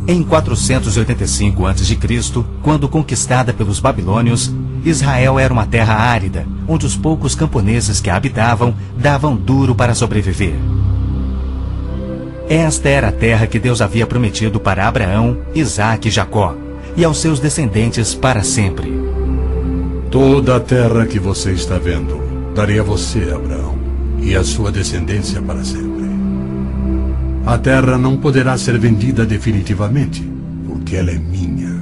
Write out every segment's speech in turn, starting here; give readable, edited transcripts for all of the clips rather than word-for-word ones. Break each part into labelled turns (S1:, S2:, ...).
S1: Em 485 a.C., quando conquistada pelos babilônios, Israel era uma terra árida, onde os poucos camponeses que a habitavam davam duro para sobreviver. Esta era a terra que Deus havia prometido para Abraão, Isaque e Jacó, e aos seus descendentes para sempre.
S2: Toda a terra que você está vendo, darei a você, Abraão, e a sua descendência para sempre. A terra não poderá ser vendida definitivamente, porque ela é minha.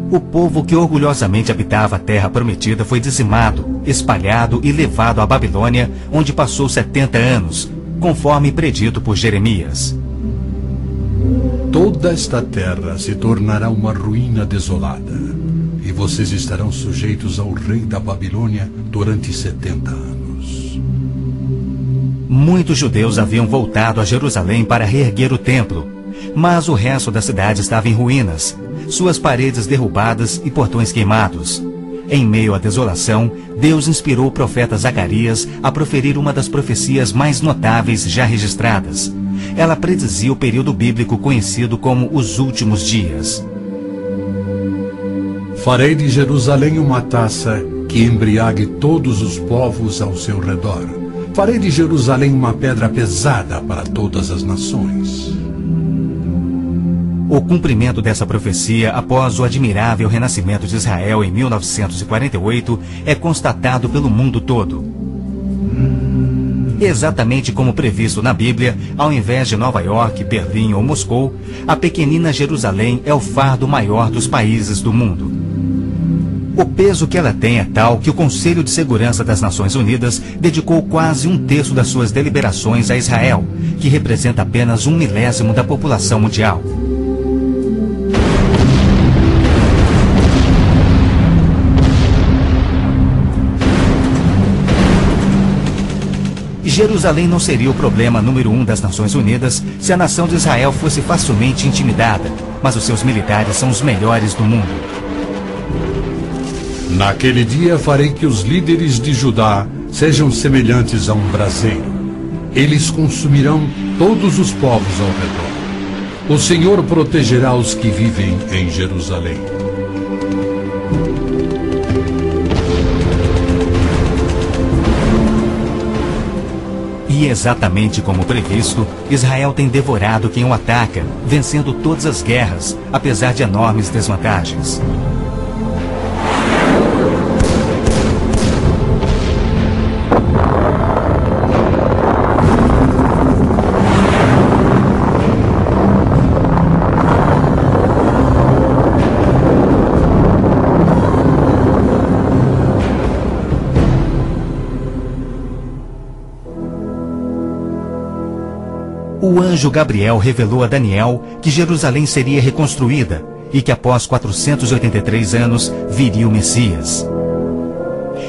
S1: O povo que orgulhosamente habitava a terra prometida foi dizimado, espalhado e levado à Babilônia, onde passou 70 anos, conforme predito por Jeremias.
S2: Toda esta terra se tornará uma ruína desolada, e vocês estarão sujeitos ao rei da Babilônia durante 70 anos.
S1: Muitos judeus haviam voltado a Jerusalém para reerguer o templo, mas o resto da cidade estava em ruínas, suas paredes derrubadas e portões queimados. Em meio à desolação, Deus inspirou o profeta Zacarias a proferir uma das profecias mais notáveis já registradas. Ela predizia o período bíblico conhecido como os últimos dias.
S2: Farei de Jerusalém uma taça que embriague todos os povos ao seu redor. Farei de Jerusalém uma pedra pesada para todas as nações.
S1: O cumprimento dessa profecia após o admirável renascimento de Israel em 1948 é constatado pelo mundo todo. Exatamente como previsto na Bíblia, ao invés de Nova York, Berlim ou Moscou, a pequenina Jerusalém é o fardo maior dos países do mundo. O peso que ela tem é tal que o Conselho de Segurança das Nações Unidas dedicou quase 1/3 das suas deliberações a Israel, que representa apenas 1/1000 da população mundial. Jerusalém não seria o problema número 1 das Nações Unidas se a nação de Israel fosse facilmente intimidada, mas os seus militares são os melhores do mundo.
S2: Naquele dia farei que os líderes de Judá sejam semelhantes a um braseiro. Eles consumirão todos os povos ao redor. O Senhor protegerá os que vivem em Jerusalém.
S1: E exatamente como previsto, Israel tem devorado quem o ataca, vencendo todas as guerras, apesar de enormes desvantagens. O anjo Gabriel revelou a Daniel que Jerusalém seria reconstruída e que após 483 anos viria o Messias.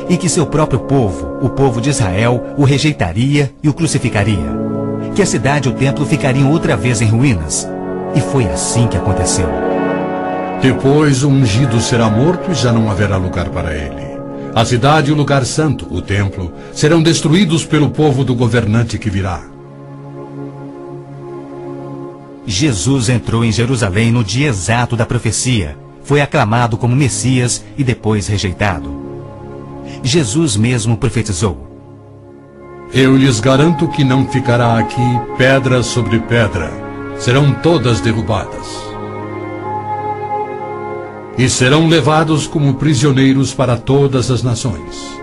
S1: E que seu próprio povo, o povo de Israel, o rejeitaria e o crucificaria. Que a cidade e o templo ficariam outra vez em ruínas. E foi assim que aconteceu.
S2: Depois o ungido será morto e já não haverá lugar para ele. A cidade e o lugar santo, o templo, serão destruídos pelo povo do governante que virá.
S1: Jesus entrou em Jerusalém no dia exato da profecia. Foi aclamado como Messias e depois rejeitado. Jesus mesmo profetizou:
S2: Eu lhes garanto que não ficará aqui pedra sobre pedra. Serão todas derrubadas. E serão levados como prisioneiros para todas as nações.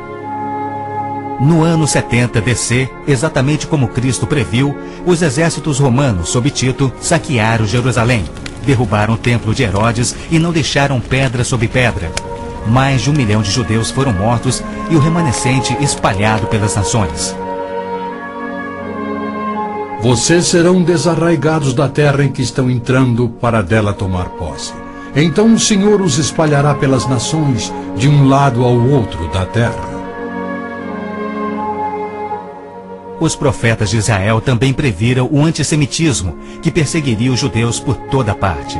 S1: No ano 70 DC, exatamente como Cristo previu, os exércitos romanos, sob Tito, saquearam Jerusalém, derrubaram o templo de Herodes e não deixaram pedra sobre pedra. Mais de 1 milhão de judeus foram mortos e o remanescente espalhado pelas nações.
S2: Vocês serão desarraigados da terra em que estão entrando para dela tomar posse. Então o Senhor os espalhará pelas nações, de um lado ao outro da terra.
S1: Os profetas de Israel também previram o antissemitismo, que perseguiria os judeus por toda parte.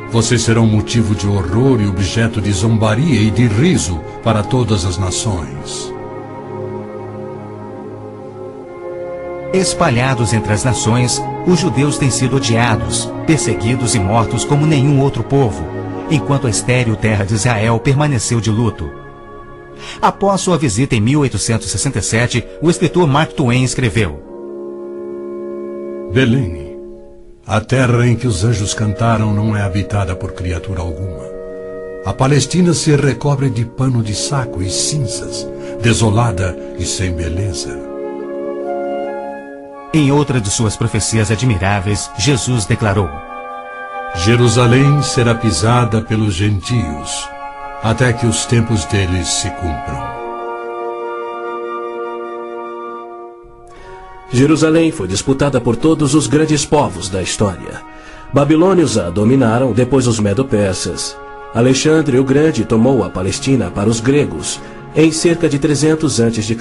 S2: Vocês serão motivo de horror e objeto de zombaria e de riso para todas as nações.
S1: Espalhados entre as nações, os judeus têm sido odiados, perseguidos e mortos como nenhum outro povo, enquanto a estéril terra de Israel permaneceu de luto. Após sua visita em 1867, o escritor Mark Twain escreveu:
S2: Belém, a terra em que os anjos cantaram não é habitada por criatura alguma. A Palestina se recobre de pano de saco e cinzas, desolada e sem beleza.
S1: Em outra de suas profecias admiráveis, Jesus declarou:
S2: Jerusalém será pisada pelos gentios, até que os tempos deles se cumpram.
S3: Jerusalém foi disputada por todos os grandes povos da história. Babilônios a dominaram, depois os medo-persas. Alexandre o Grande tomou a Palestina para os gregos em cerca de 300 a.C.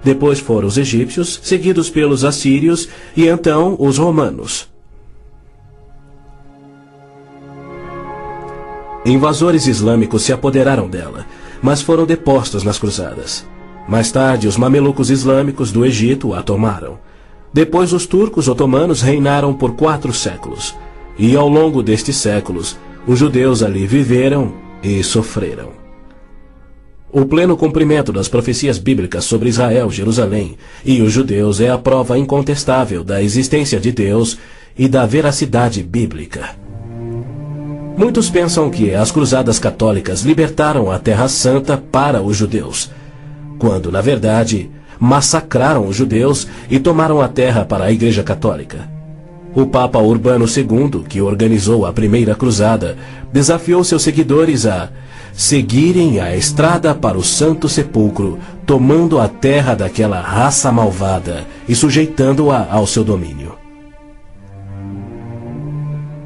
S3: Depois foram os egípcios, seguidos pelos assírios e então os romanos. Invasores islâmicos se apoderaram dela, mas foram depostos nas cruzadas. Mais tarde, os mamelucos islâmicos do Egito a tomaram. Depois, os turcos otomanos reinaram por 4 séculos. E ao longo destes séculos, os judeus ali viveram e sofreram. O pleno cumprimento das profecias bíblicas sobre Israel, Jerusalém e os judeus é a prova incontestável da existência de Deus e da veracidade bíblica. Muitos pensam que as cruzadas católicas libertaram a Terra Santa para os judeus, quando, na verdade, massacraram os judeus e tomaram a terra para a Igreja Católica. O Papa Urbano II, que organizou a primeira cruzada, desafiou seus seguidores a seguirem a estrada para o Santo Sepulcro, tomando a terra daquela raça malvada e sujeitando-a ao seu domínio.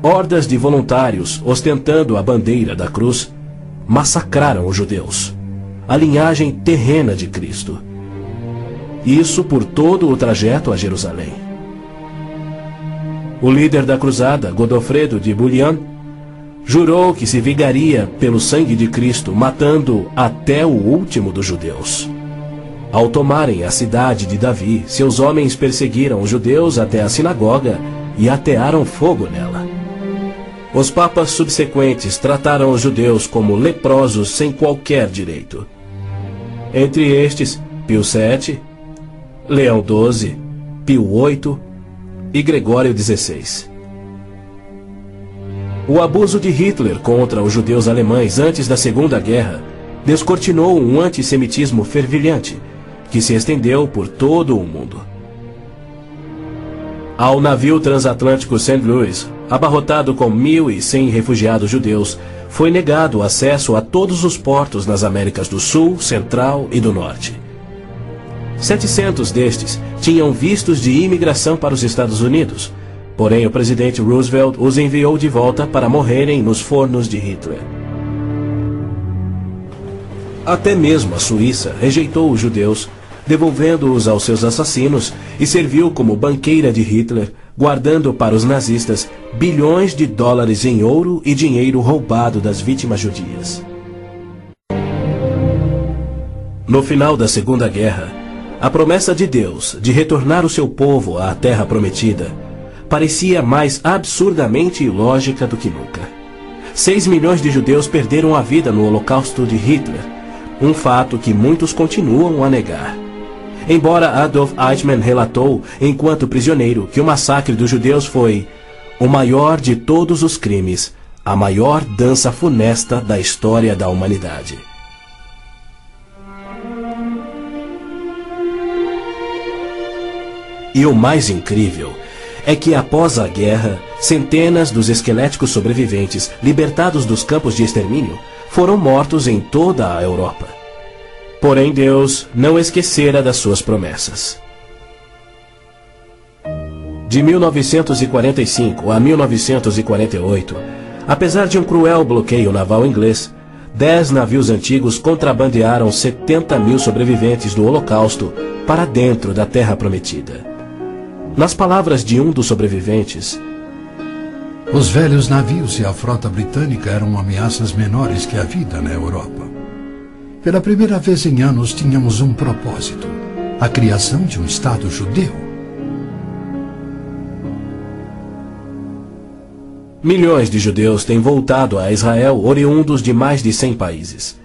S3: Hordas de voluntários, ostentando a bandeira da cruz, massacraram os judeus, a linhagem terrena de Cristo. Isso por todo o trajeto a Jerusalém. O líder da cruzada, Godofredo de Bouillon, jurou que se vingaria pelo sangue de Cristo, matando até o último dos judeus. Ao tomarem a cidade de Davi, seus homens perseguiram os judeus até a sinagoga e atearam fogo nela. Os papas subsequentes trataram os judeus como leprosos sem qualquer direito. Entre estes, Pio VII, Leão XII, Pio VIII e Gregório XVI. O abuso de Hitler contra os judeus alemães antes da Segunda Guerra descortinou um antissemitismo fervilhante que se estendeu por todo o mundo. Ao navio transatlântico St. Louis, abarrotado com 1.100 refugiados judeus, foi negado acesso a todos os portos nas Américas do Sul, Central e do Norte. 700 destes tinham vistos de imigração para os Estados Unidos, porém o presidente Roosevelt os enviou de volta para morrerem nos fornos de Hitler. Até mesmo a Suíça rejeitou os judeus, devolvendo-os aos seus assassinos, e serviu como banqueira de Hitler, guardando para os nazistas bilhões de dólares em ouro e dinheiro roubado das vítimas judias. No final da Segunda Guerra, a promessa de Deus de retornar o seu povo à Terra Prometida parecia mais absurdamente ilógica do que nunca. 6 milhões de judeus perderam a vida no Holocausto de Hitler, um fato que muitos continuam a negar. Embora Adolf Eichmann relatou, enquanto prisioneiro, que o massacre dos judeus foi o maior de todos os crimes, a maior dança funesta da história da humanidade. E o mais incrível é que após a guerra, centenas dos esqueléticos sobreviventes, libertados dos campos de extermínio, foram mortos em toda a Europa. Porém, Deus não esquecera das suas promessas. De 1945 a 1948, apesar de um cruel bloqueio naval inglês, 10 navios antigos contrabandearam 70 mil sobreviventes do Holocausto para dentro da Terra Prometida. Nas palavras de um dos sobreviventes,
S2: os velhos navios e a frota britânica eram ameaças menores que a vida na Europa. Pela primeira vez em anos tínhamos um propósito: a criação de um Estado judeu.
S3: Milhões de judeus têm voltado a Israel oriundos de mais de 100 países.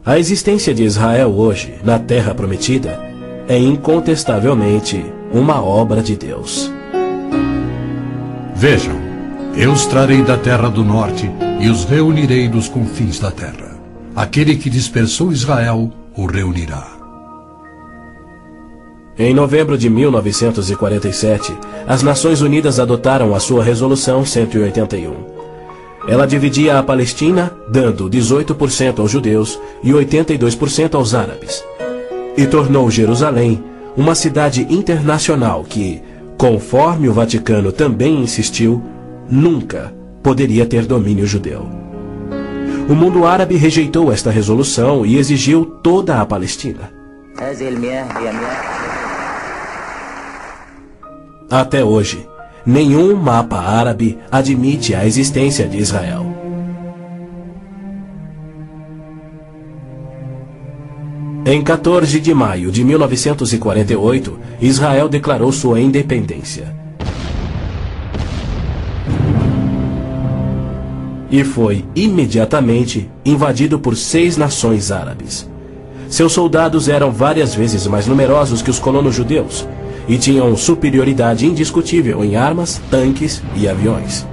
S3: A existência de Israel hoje, na Terra Prometida, é incontestavelmente uma obra de Deus.
S2: Vejam, eu os trarei da terra do norte e os reunirei dos confins da terra. Aquele que dispersou Israel o reunirá.
S3: Em novembro de 1947, as Nações Unidas adotaram a sua Resolução 181. Ela dividia a Palestina, dando 18% aos judeus e 82% aos árabes, e tornou Jerusalém uma cidade internacional que, conforme o Vaticano também insistiu, nunca poderia ter domínio judeu. O mundo árabe rejeitou esta resolução e exigiu toda a Palestina. Até hoje, nenhum mapa árabe admite a existência de Israel. Em 14 de maio de 1948, Israel declarou sua independência. E foi imediatamente invadido por 6 nações árabes. Seus soldados eram várias vezes mais numerosos que os colonos judeus e tinham superioridade indiscutível em armas, tanques e aviões.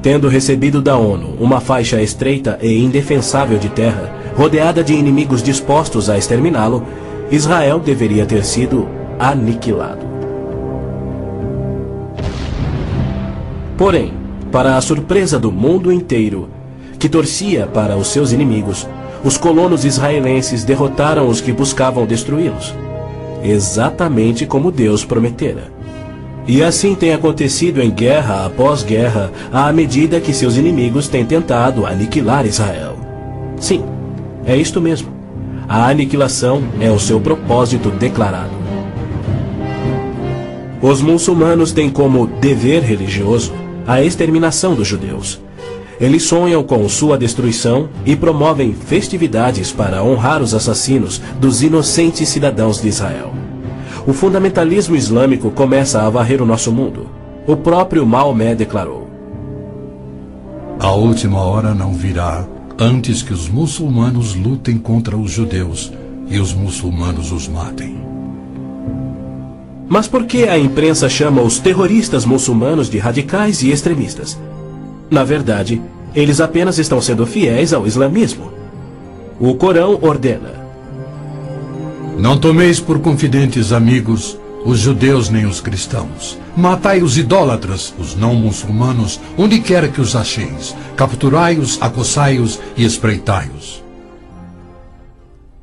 S3: Tendo recebido da ONU uma faixa estreita e indefensável de terra, rodeada de inimigos dispostos a exterminá-lo, Israel deveria ter sido aniquilado. Porém, para a surpresa do mundo inteiro, que torcia para os seus inimigos, os colonos israelenses derrotaram os que buscavam destruí-los, exatamente como Deus prometera. E assim tem acontecido em guerra após guerra, à medida que seus inimigos têm tentado aniquilar Israel. Sim, é isto mesmo. A aniquilação é o seu propósito declarado. Os muçulmanos têm como dever religioso a exterminação dos judeus. Eles sonham com sua destruição e promovem festividades para honrar os assassinos dos inocentes cidadãos de Israel. O fundamentalismo islâmico começa a varrer o nosso mundo. O próprio Maomé declarou:
S2: A última hora não virá antes que os muçulmanos lutem contra os judeus e os muçulmanos os matem.
S3: Mas por que a imprensa chama os terroristas muçulmanos de radicais e extremistas? Na verdade, eles apenas estão sendo fiéis ao islamismo. O Corão ordena:
S2: Não tomeis por confidentes amigos os judeus nem os cristãos. Matai os idólatras, os não muçulmanos, onde quer que os acheis. Capturai-os, acossai-os e espreitai-os.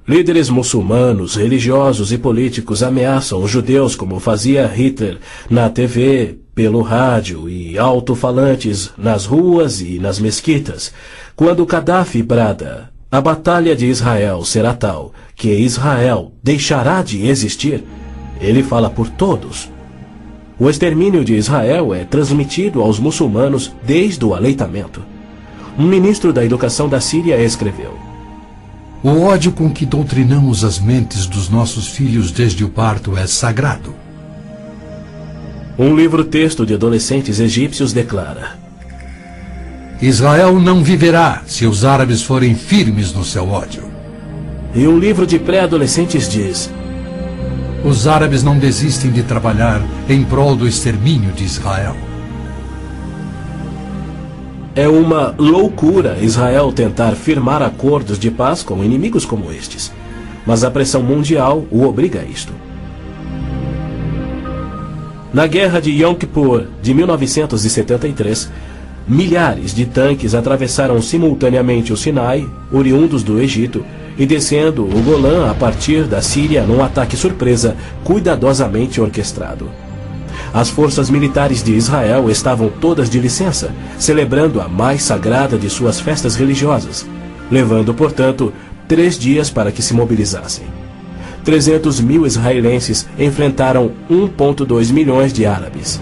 S3: Líderes muçulmanos, religiosos e políticos ameaçam os judeus como fazia Hitler na TV, pelo rádio e alto-falantes nas ruas e nas mesquitas. Quando Gaddafi brada: a batalha de Israel será tal que Israel deixará de existir, ele fala por todos. O extermínio de Israel é transmitido aos muçulmanos desde o aleitamento. Um ministro da educação da Síria escreveu:
S2: O ódio com que doutrinamos as mentes dos nossos filhos desde o parto é sagrado.
S3: Um livro-texto de adolescentes egípcios declara:
S2: Israel não viverá se os árabes forem firmes no seu ódio.
S3: E um livro de pré-adolescentes diz:
S2: Os árabes não desistem de trabalhar em prol do extermínio de Israel.
S3: É uma loucura Israel tentar firmar acordos de paz com inimigos como estes, mas a pressão mundial o obriga a isto. Na guerra de Yom Kippur de 1973, milhares de tanques atravessaram simultaneamente o Sinai, oriundos do Egito, e descendo o Golã a partir da Síria num ataque surpresa cuidadosamente orquestrado. As forças militares de Israel estavam todas de licença, celebrando a mais sagrada de suas festas religiosas, levando, portanto, 3 dias para que se mobilizassem. 300 mil israelenses enfrentaram 1,2 milhões de árabes.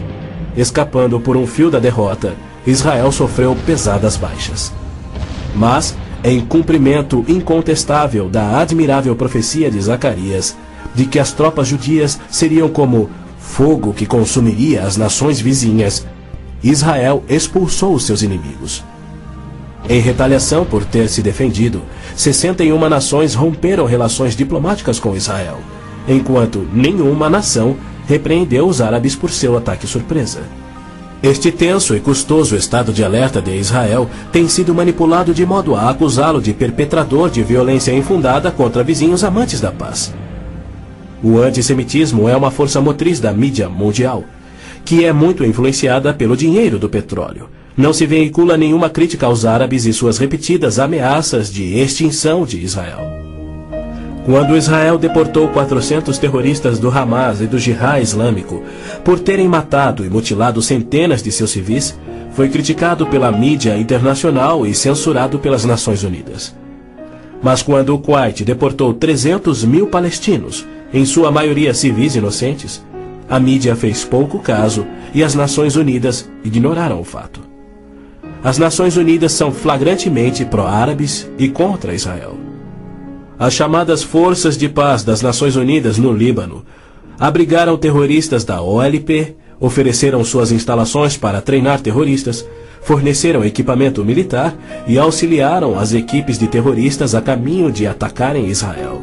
S3: Escapando por um fio da derrota, Israel sofreu pesadas baixas. Mas, em cumprimento incontestável da admirável profecia de Zacarias, de que as tropas judias seriam como fogo que consumiria as nações vizinhas, Israel expulsou os seus inimigos. Em retaliação por ter se defendido, 61 nações romperam relações diplomáticas com Israel, enquanto nenhuma nação repreendeu os árabes por seu ataque surpresa. Este tenso e custoso estado de alerta de Israel tem sido manipulado de modo a acusá-lo de perpetrador de violência infundada contra vizinhos amantes da paz. O antissemitismo é uma força motriz da mídia mundial, que é muito influenciada pelo dinheiro do petróleo. Não se veicula nenhuma crítica aos árabes e suas repetidas ameaças de extinção de Israel. Quando Israel deportou 400 terroristas do Hamas e do Jihad Islâmico por terem matado e mutilado centenas de seus civis, foi criticado pela mídia internacional e censurado pelas Nações Unidas. Mas quando o Kuwait deportou 300 mil palestinos, em sua maioria civis inocentes, a mídia fez pouco caso e as Nações Unidas ignoraram o fato. As Nações Unidas são flagrantemente pró-árabes e contra Israel. As chamadas Forças de Paz das Nações Unidas no Líbano abrigaram terroristas da OLP, ofereceram suas instalações para treinar terroristas, forneceram equipamento militar e auxiliaram as equipes de terroristas a caminho de atacarem Israel.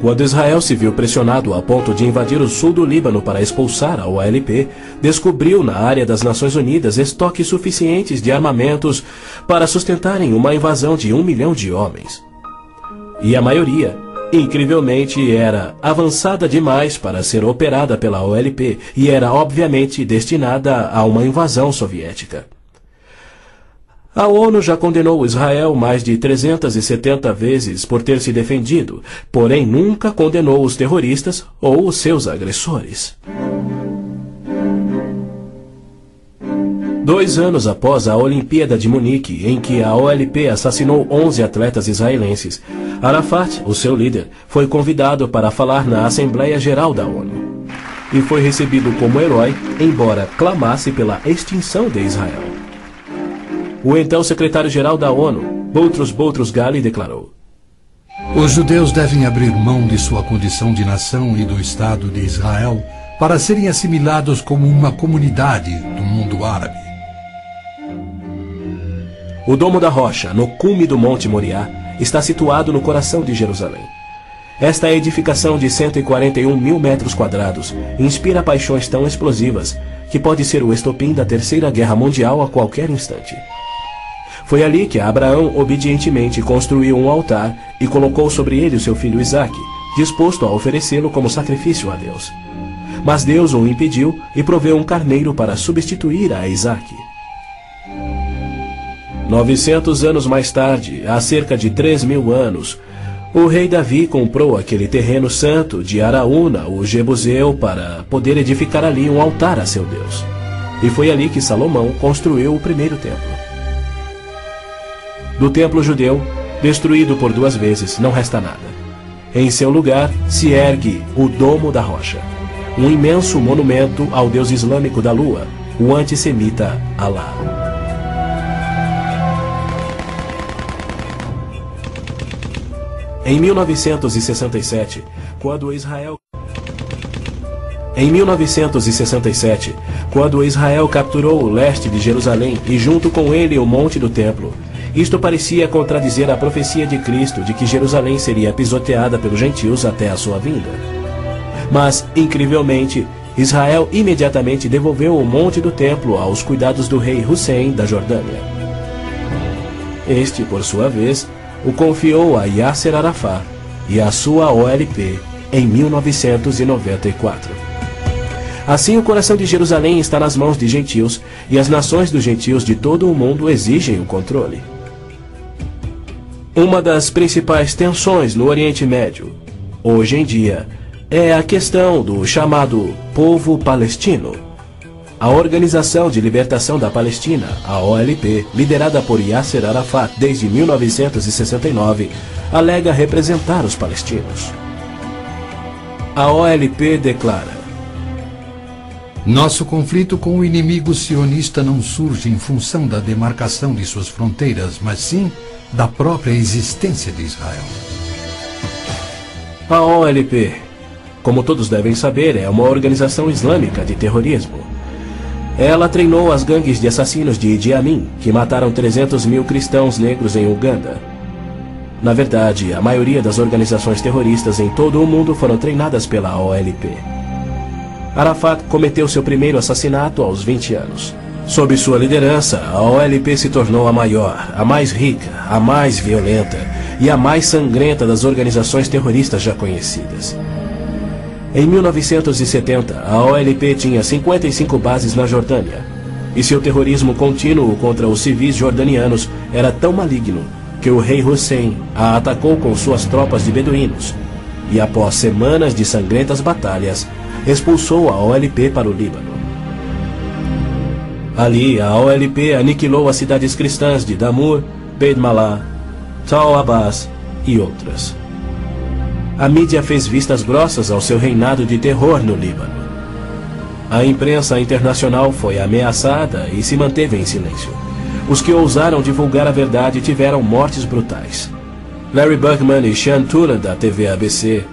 S3: Quando Israel se viu pressionado a ponto de invadir o sul do Líbano para expulsar a OLP, descobriu na área das Nações Unidas estoques suficientes de armamentos para sustentarem uma invasão de 1 milhão de homens. E a maioria, incrivelmente, era avançada demais para ser operada pela OLP e era obviamente destinada a uma invasão soviética. A ONU já condenou Israel mais de 370 vezes por ter se defendido, porém nunca condenou os terroristas ou os seus agressores. 2 anos após a Olimpíada de Munique, em que a OLP assassinou 11 atletas israelenses, Arafat, o seu líder, foi convidado para falar na Assembleia Geral da ONU. E foi recebido como herói, embora clamasse pela extinção de Israel. O então secretário-geral da ONU, Boutros Ghali, declarou:
S2: Os judeus devem abrir mão de sua condição de nação e do Estado de Israel para serem assimilados como uma comunidade do mundo árabe.
S3: O Domo da Rocha, no cume do Monte Moriá, está situado no coração de Jerusalém. Esta edificação de 141 mil metros quadrados inspira paixões tão explosivas que pode ser o estopim da Terceira Guerra Mundial a qualquer instante. Foi ali que Abraão obedientemente construiu um altar e colocou sobre ele o seu filho Isaque, disposto a oferecê-lo como sacrifício a Deus. Mas Deus o impediu e proveu um carneiro para substituir a Isaque. 900 anos mais tarde, há cerca de 3.000 anos, o rei Davi comprou aquele terreno santo de Araúna, o Jebuseu, para poder edificar ali um altar a seu Deus. E foi ali que Salomão construiu o primeiro templo. Do templo judeu, destruído por 2 vezes, não resta nada. Em seu lugar se ergue o Domo da Rocha, um imenso monumento ao deus islâmico da lua, o antissemita Alá. Em 1967, quando Israel capturou o leste de Jerusalém e junto com ele o Monte do Templo, isto parecia contradizer a profecia de Cristo de que Jerusalém seria pisoteada pelos gentios até a sua vinda. Mas, incrivelmente, Israel imediatamente devolveu o Monte do Templo aos cuidados do rei Hussein da Jordânia. Este, por sua vez, o confiou a Yasser Arafat e a sua OLP em 1994. Assim, o coração de Jerusalém está nas mãos de gentios e as nações dos gentios de todo o mundo exigem o controle. Uma das principais tensões no Oriente Médio, hoje em dia, é a questão do chamado povo palestino. A Organização de Libertação da Palestina, a OLP, liderada por Yasser Arafat desde 1969, alega representar os palestinos. A OLP declara:
S2: Nosso conflito com o inimigo sionista não surge em função da demarcação de suas fronteiras, mas sim da própria existência de Israel.
S3: A OLP, como todos devem saber, é uma organização islâmica de terrorismo. Ela treinou as gangues de assassinos de Idi Amin, que mataram 300 mil cristãos negros em Uganda. Na verdade, a maioria das organizações terroristas em todo o mundo foram treinadas pela OLP. Arafat cometeu seu primeiro assassinato aos 20 anos. Sob sua liderança, a OLP se tornou a maior, a mais rica, a mais violenta e a mais sangrenta das organizações terroristas já conhecidas. Em 1970, a OLP tinha 55 bases na Jordânia, e seu terrorismo contínuo contra os civis jordanianos era tão maligno que o rei Hussein a atacou com suas tropas de beduínos, e após semanas de sangrentas batalhas, expulsou a OLP para o Líbano. Ali, a OLP aniquilou as cidades cristãs de Damour, Beit Malá, Tal Abbas e outras. A mídia fez vistas grossas ao seu reinado de terror no Líbano. A imprensa internacional foi ameaçada e se manteve em silêncio. Os que ousaram divulgar a verdade tiveram mortes brutais. Larry Buckman e Sean Turan, da TV ABC,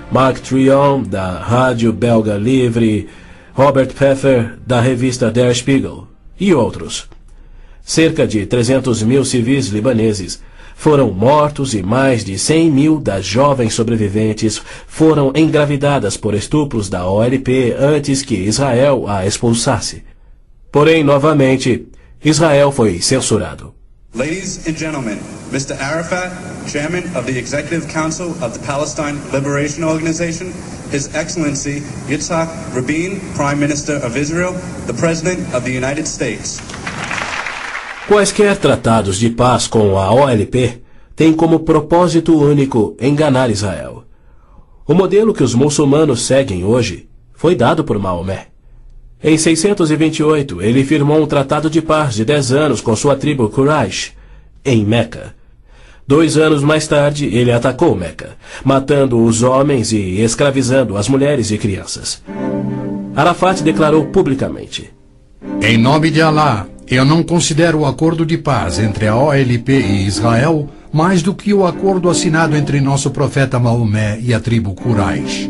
S3: Mark Trion, da rádio belga Livre, Robert Pfeffer, da revista Der Spiegel, e outros. Cerca de 300 mil civis libaneses foram mortos e mais de 100 mil das jovens sobreviventes foram engravidadas por estupros da OLP antes que Israel a expulsasse. Porém, novamente, Israel foi censurado.
S4: Ladies and gentlemen, Mr. Arafat, Chairman of the Executive Council of the Palestine Liberation Organization, His Excellency Yitzhak Rabin, Prime Minister of Israel, the President of the United States.
S3: Quaisquer tratados de paz com a OLP têm como propósito único enganar Israel. O modelo que os muçulmanos seguem hoje foi dado por Maomé. Em 628, ele firmou um tratado de paz de 10 anos com sua tribo Quraysh, em Meca. 2 anos mais tarde, ele atacou Meca, matando os homens e escravizando as mulheres e crianças. Arafat declarou publicamente:
S2: Em nome de Alá, eu não considero o acordo de paz entre a OLP e Israel mais do que o acordo assinado entre nosso profeta Maomé e a tribo Quraysh.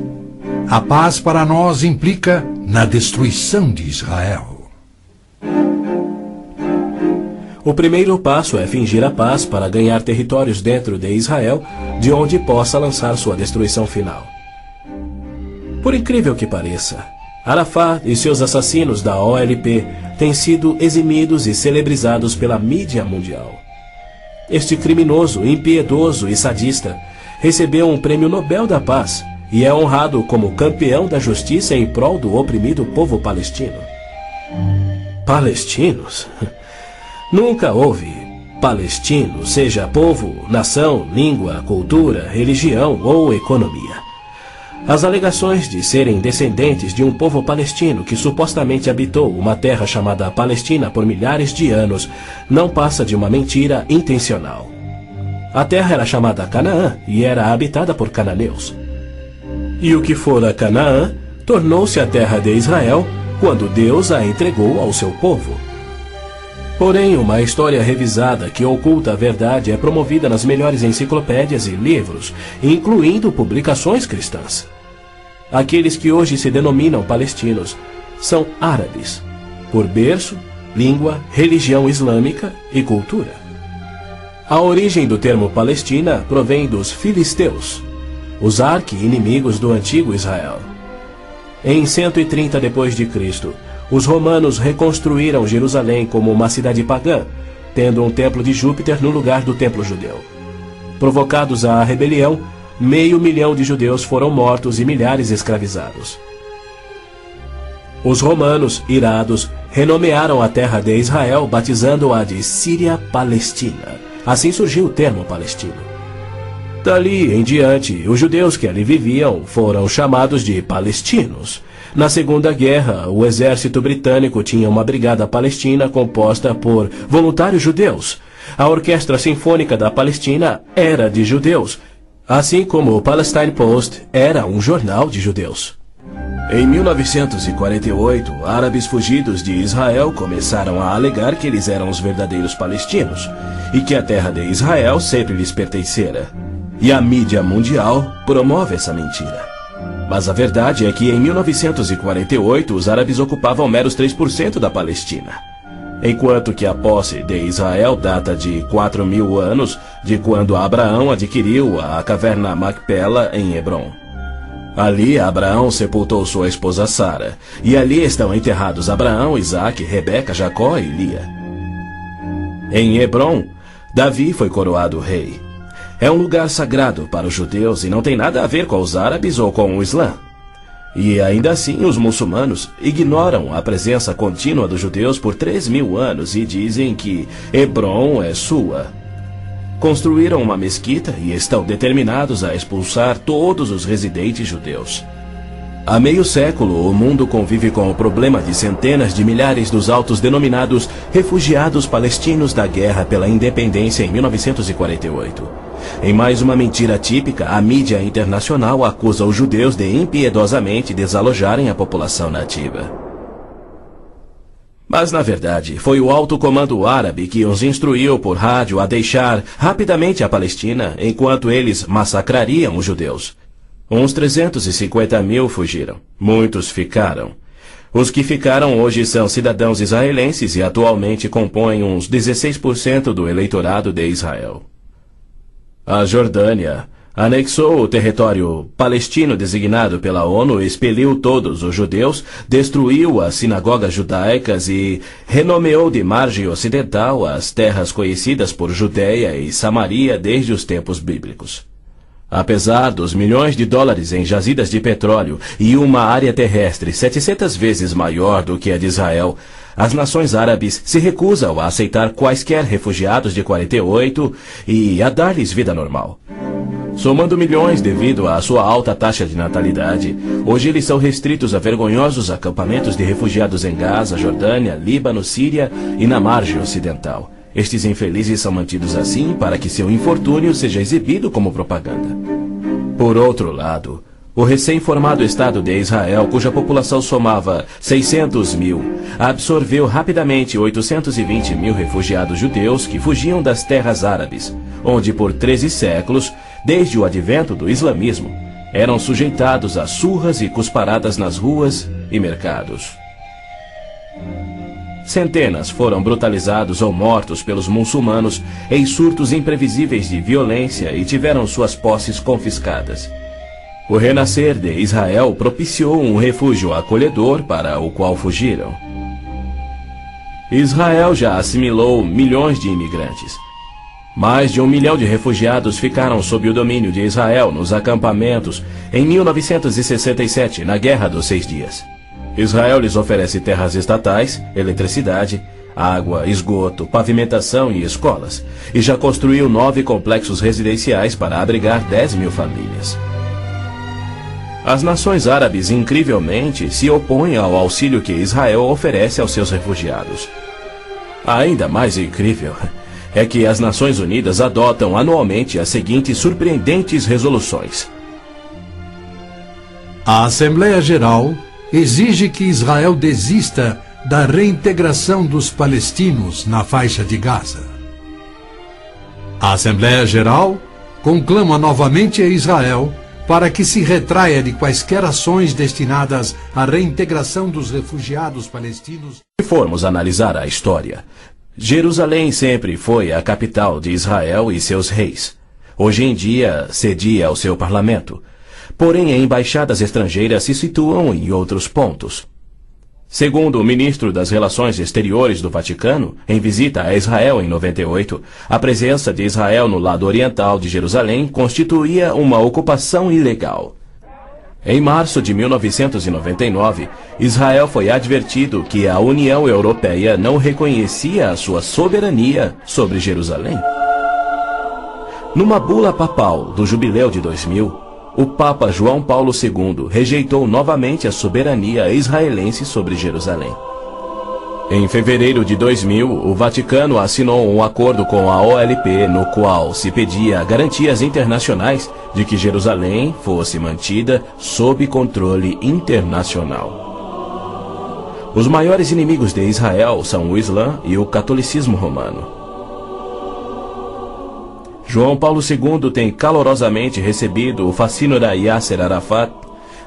S2: A paz para nós implica na destruição de Israel.
S3: O primeiro passo é fingir a paz para ganhar territórios dentro de Israel, de onde possa lançar sua destruição final. Por incrível que pareça, Arafat e seus assassinos da OLP têm sido eximidos e celebrizados pela mídia mundial. Este criminoso, impiedoso e sadista recebeu um prêmio Nobel da Paz e é honrado como campeão da justiça em prol do oprimido povo palestino. Palestinos? Nunca houve palestino, seja povo, nação, língua, cultura, religião ou economia. As alegações de serem descendentes de um povo palestino que supostamente habitou uma terra chamada Palestina por milhares de anos não passa de uma mentira intencional. A terra era chamada Canaã e era habitada por cananeus. E o que fora Canaã tornou-se a terra de Israel quando Deus a entregou ao seu povo. Porém, uma história revisada que oculta a verdade é promovida nas melhores enciclopédias e livros, incluindo publicações cristãs. Aqueles que hoje se denominam palestinos são árabes, por berço, língua, religião islâmica e cultura. A origem do termo Palestina provém dos filisteus, os arqui-inimigos do antigo Israel. Em 130 d.C., os romanos reconstruíram Jerusalém como uma cidade pagã, tendo um templo de Júpiter no lugar do templo judeu. Provocados à rebelião, 500 mil de judeus foram mortos e milhares escravizados. Os romanos, irados, renomearam a terra de Israel, batizando-a de Síria-Palestina. Assim surgiu o termo palestino. Dali em diante, os judeus que ali viviam foram chamados de palestinos. Na Segunda Guerra, o exército britânico tinha uma brigada palestina composta por voluntários judeus. A Orquestra Sinfônica da Palestina era de judeus, assim como o Palestine Post era um jornal de judeus. Em 1948, árabes fugidos de Israel começaram a alegar que eles eram os verdadeiros palestinos e que a terra de Israel sempre lhes pertencera. E a mídia mundial promove essa mentira. Mas a verdade é que em 1948 os árabes ocupavam meros 3% da Palestina. Enquanto que a posse de Israel data de 4.000 anos de quando Abraão adquiriu a caverna Macpela em Hebrom. Ali Abraão sepultou sua esposa Sara, e ali estão enterrados Abraão, Isaque, Rebeca, Jacó e Lia. Em Hebrom, Davi foi coroado rei. É um lugar sagrado para os judeus e não tem nada a ver com os árabes ou com o Islã. E ainda assim os muçulmanos ignoram a presença contínua dos judeus por 3.000 anos e dizem que Hebrom é sua. Construíram uma mesquita e estão determinados a expulsar todos os residentes judeus. Há meio século, o mundo convive com o problema de centenas de milhares dos autodenominados refugiados palestinos da guerra pela independência em 1948. Em mais uma mentira típica, a mídia internacional acusa os judeus de impiedosamente desalojarem a população nativa. Mas, na verdade, foi o alto comando árabe que os instruiu por rádio a deixar rapidamente a Palestina enquanto eles massacrariam os judeus. Uns 350.000 fugiram. Muitos ficaram. Os que ficaram hoje são cidadãos israelenses e atualmente compõem uns 16% do eleitorado de Israel. A Jordânia anexou o território palestino designado pela ONU, expeliu todos os judeus, destruiu as sinagogas judaicas e renomeou de margem ocidental as terras conhecidas por Judeia e Samaria desde os tempos bíblicos. Apesar dos milhões de dólares em jazidas de petróleo e uma área terrestre 700 vezes maior do que a de Israel, as nações árabes se recusam a aceitar quaisquer refugiados de 48 e a dar-lhes vida normal. Somando milhões devido à sua alta taxa de natalidade, hoje eles são restritos a vergonhosos acampamentos de refugiados em Gaza, Jordânia, Líbano, Síria e na margem ocidental. Estes infelizes são mantidos assim para que seu infortúnio seja exibido como propaganda. Por outro lado, o recém-formado Estado de Israel, cuja população somava 600.000, absorveu rapidamente 820.000 refugiados judeus que fugiam das terras árabes, onde por 13 séculos, desde o advento do islamismo, eram sujeitados a surras e cusparadas nas ruas e mercados. Centenas foram brutalizados ou mortos pelos muçulmanos em surtos imprevisíveis de violência e tiveram suas posses confiscadas. O renascer de Israel propiciou um refúgio acolhedor para o qual fugiram. Israel já assimilou milhões de imigrantes. Mais de 1 milhão de refugiados ficaram sob o domínio de Israel nos acampamentos em 1967, na Guerra dos 6 Dias. Israel lhes oferece terras estatais, eletricidade, água, esgoto, pavimentação e escolas, e já construiu 9 complexos residenciais para abrigar 10.000 famílias. As nações árabes, incrivelmente, se opõem ao auxílio que Israel oferece aos seus refugiados. Ainda mais incrível é que as Nações Unidas adotam anualmente as seguintes surpreendentes resoluções.
S2: A Assembleia Geral exige que Israel desista da reintegração dos palestinos na faixa de Gaza. A Assembleia Geral conclama novamente a Israel para que se retraia de quaisquer ações destinadas à reintegração dos refugiados palestinos.
S3: Se formos analisar a história, Jerusalém sempre foi a capital de Israel e seus reis. Hoje em dia cedia ao seu parlamento. Porém, embaixadas estrangeiras se situam em outros pontos. Segundo o ministro das Relações Exteriores do Vaticano, em visita a Israel em 98, a presença de Israel no lado oriental de Jerusalém constituía uma ocupação ilegal. Em março de 1999, Israel foi advertido que a União Europeia não reconhecia a sua soberania sobre Jerusalém. Numa bula papal do Jubileu de 2000, o Papa João Paulo II rejeitou novamente a soberania israelense sobre Jerusalém. Em fevereiro de 2000, o Vaticano assinou um acordo com a OLP no qual se pedia garantias internacionais de que Jerusalém fosse mantida sob controle internacional. Os maiores inimigos de Israel são o Islã e o catolicismo romano. João Paulo II tem calorosamente recebido o fascínora Yasser Arafat,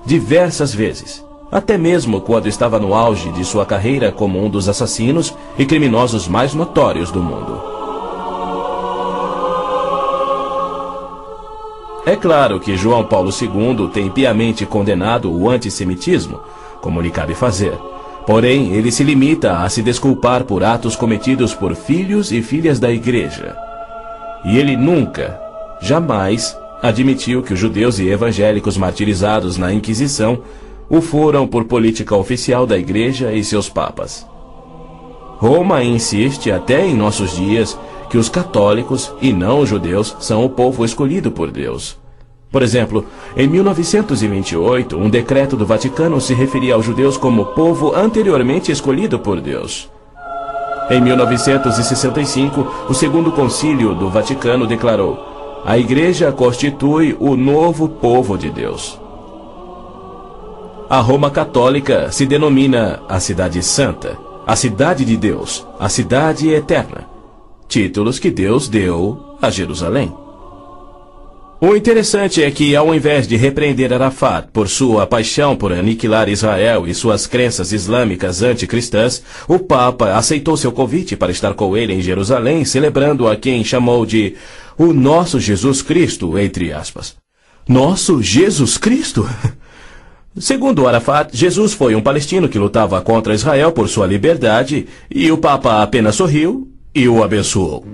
S3: diversas vezes, até mesmo quando estava no auge de sua carreira como um dos assassinos e criminosos mais notórios do mundo. É claro que João Paulo II tem piamente condenado o antissemitismo, como lhe cabe fazer. Porém, ele se limita a se desculpar por atos cometidos por filhos e filhas da Igreja. E ele nunca, jamais, admitiu que os judeus e evangélicos martirizados na Inquisição o foram por política oficial da Igreja e seus papas. Roma insiste até em nossos dias que os católicos e não os judeus são o povo escolhido por Deus. Por exemplo, em 1928, um decreto do Vaticano se referia aos judeus como povo anteriormente escolhido por Deus. Em 1965, o Segundo Concílio do Vaticano declarou: a Igreja constitui o novo povo de Deus. A Roma Católica se denomina a Cidade Santa, a Cidade de Deus, a Cidade Eterna, títulos que Deus deu a Jerusalém. O interessante é que, ao invés de repreender Arafat por sua paixão por aniquilar Israel e suas crenças islâmicas anticristãs, o Papa aceitou seu convite para estar com ele em Jerusalém, celebrando a quem chamou de o nosso Jesus Cristo, entre aspas. Nosso Jesus Cristo? Segundo Arafat, Jesus foi um palestino que lutava contra Israel por sua liberdade, e o Papa apenas sorriu e o abençoou.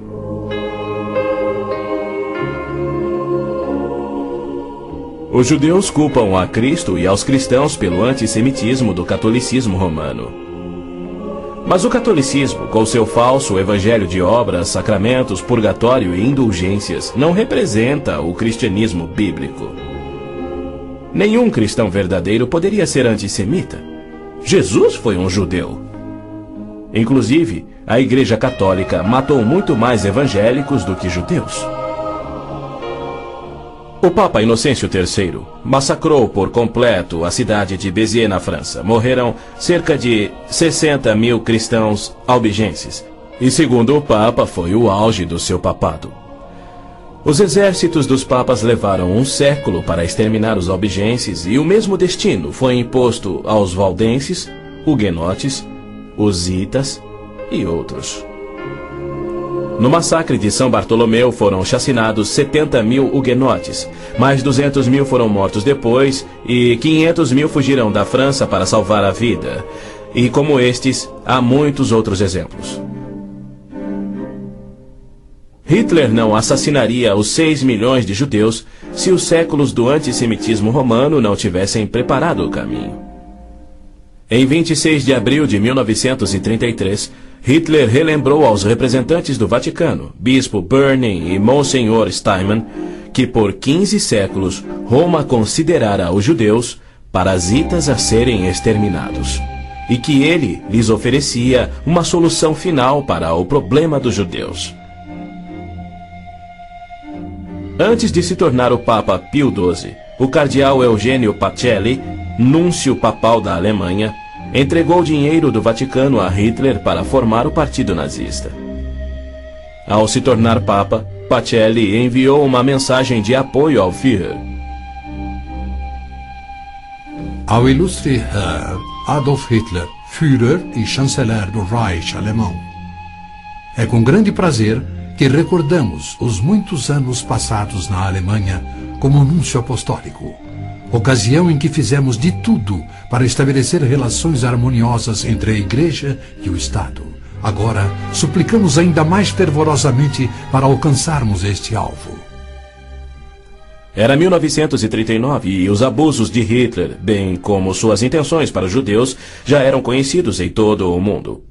S3: Os judeus culpam a Cristo e aos cristãos pelo antissemitismo do catolicismo romano. Mas o catolicismo, com seu falso evangelho de obras, sacramentos, purgatório e indulgências, não representa o cristianismo bíblico. Nenhum cristão verdadeiro poderia ser antissemita. Jesus foi um judeu. Inclusive, a Igreja Católica matou muito mais evangélicos do que judeus. O Papa Inocêncio III massacrou por completo a cidade de Béziers, na França. Morreram cerca de 60 mil cristãos albigenses. E segundo o Papa, foi o auge do seu papado. Os exércitos dos papas levaram um século para exterminar os albigenses, e o mesmo destino foi imposto aos valdenses, huguenotes, husitas e outros. No massacre de São Bartolomeu foram chacinados 70 mil huguenotes, mais 200 mil foram mortos depois e 500 mil fugiram da França para salvar a vida. E como estes, há muitos outros exemplos. Hitler não assassinaria os 6 milhões de judeus se os séculos do antissemitismo romano não tivessem preparado o caminho. Em 26 de abril de 1933, Hitler relembrou aos representantes do Vaticano, Bispo Börning e Monsenhor Steinmann, que por 15 séculos Roma considerara os judeus parasitas a serem exterminados, e que ele lhes oferecia uma solução final para o problema dos judeus. Antes de se tornar o Papa Pio XII, o cardeal Eugênio Pacelli, núncio papal da Alemanha, entregou dinheiro do Vaticano a Hitler para formar o partido nazista. Ao se tornar Papa, Pacelli enviou uma mensagem de apoio ao Führer.
S2: Ao ilustre Herr Adolf Hitler, Führer e chanceler do Reich alemão. É com grande prazer que recordamos os muitos anos passados na Alemanha como núncio apostólico, ocasião em que fizemos de tudo para estabelecer relações harmoniosas entre a Igreja e o Estado. Agora, suplicamos ainda mais fervorosamente para alcançarmos este alvo.
S3: Era 1939 e os abusos de Hitler, bem como suas intenções para os judeus, já eram conhecidos em todo o mundo.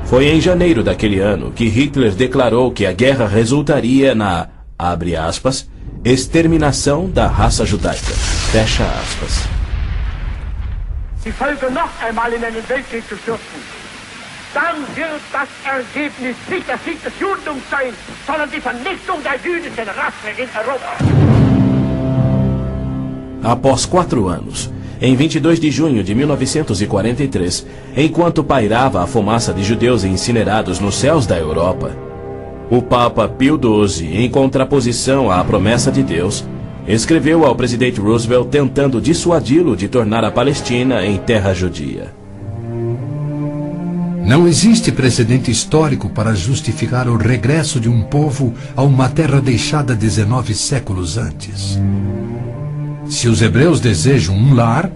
S3: Foi em janeiro daquele ano que Hitler declarou que a guerra resultaria na, abre aspas, exterminação da raça judaica, fecha aspas.
S5: Die Völker noch einmal in einen Weltkrieg zu stürzen, dann wird das Ergebnis nicht der Sieg des Judentums sein, sondern die Vernichtung der jüdischen Rasse in Europa.
S3: Após 4 anos, em 22 de junho de 1943, enquanto pairava a fumaça de judeus incinerados nos céus da Europa, O Papa Pio XII, em contraposição à promessa de Deus, escreveu ao presidente Roosevelt tentando dissuadi-lo de tornar a Palestina em terra judia.
S2: Não existe precedente histórico para justificar o regresso de um povo a uma terra deixada 19 séculos antes. Se os hebreus desejam um lar,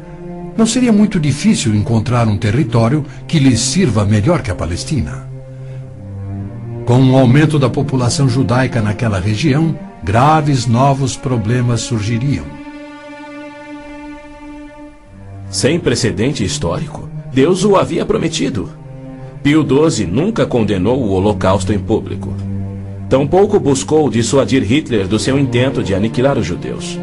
S2: não seria muito difícil encontrar um território que lhes sirva melhor que a Palestina. Com o aumento da população judaica naquela região, graves novos problemas surgiriam.
S3: Sem precedente histórico, Deus o havia prometido. Pio XII nunca condenou o Holocausto em público. Tampouco buscou dissuadir Hitler do seu intento de aniquilar os judeus.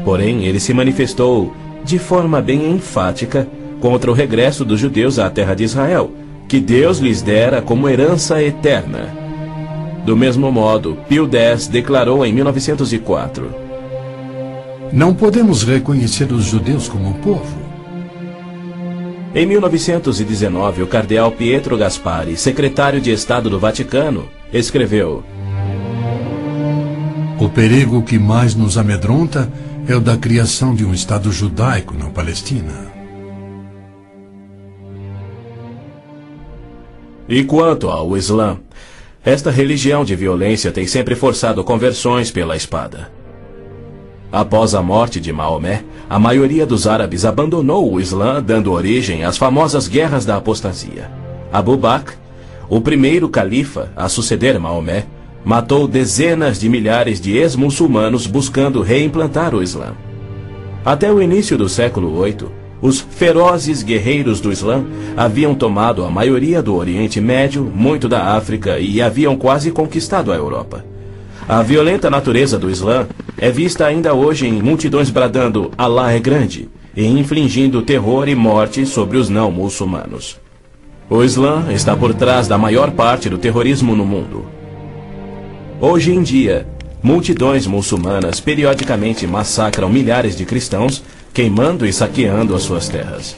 S3: Porém, ele se manifestou de forma bem enfática contra o regresso dos judeus à terra de Israel, que Deus lhes dera como herança eterna. Do mesmo modo, Pio X declarou em 1904:
S2: Não podemos reconhecer os judeus como povo.
S3: Em 1919, o cardeal Pietro Gasparri, secretário de Estado do Vaticano, escreveu:
S2: O perigo que mais nos amedronta é o da criação de um Estado judaico na Palestina.
S3: E quanto ao Islã, esta religião de violência tem sempre forçado conversões pela espada. Após a morte de Maomé, a maioria dos árabes abandonou o Islã, dando origem às famosas guerras da apostasia. Abu Bakr, o primeiro califa a suceder Maomé, matou dezenas de milhares de ex-muçulmanos buscando reimplantar o Islã. Até o início do século VIII, os ferozes guerreiros do Islã haviam tomado a maioria do Oriente Médio, muito da África e haviam quase conquistado a Europa. A violenta natureza do Islã é vista ainda hoje em multidões bradando "Alá é grande" e infligindo terror e morte sobre os não-muçulmanos. O Islã está por trás da maior parte do terrorismo no mundo. Hoje em dia, multidões muçulmanas periodicamente massacram milhares de cristãos, queimando e saqueando as suas terras.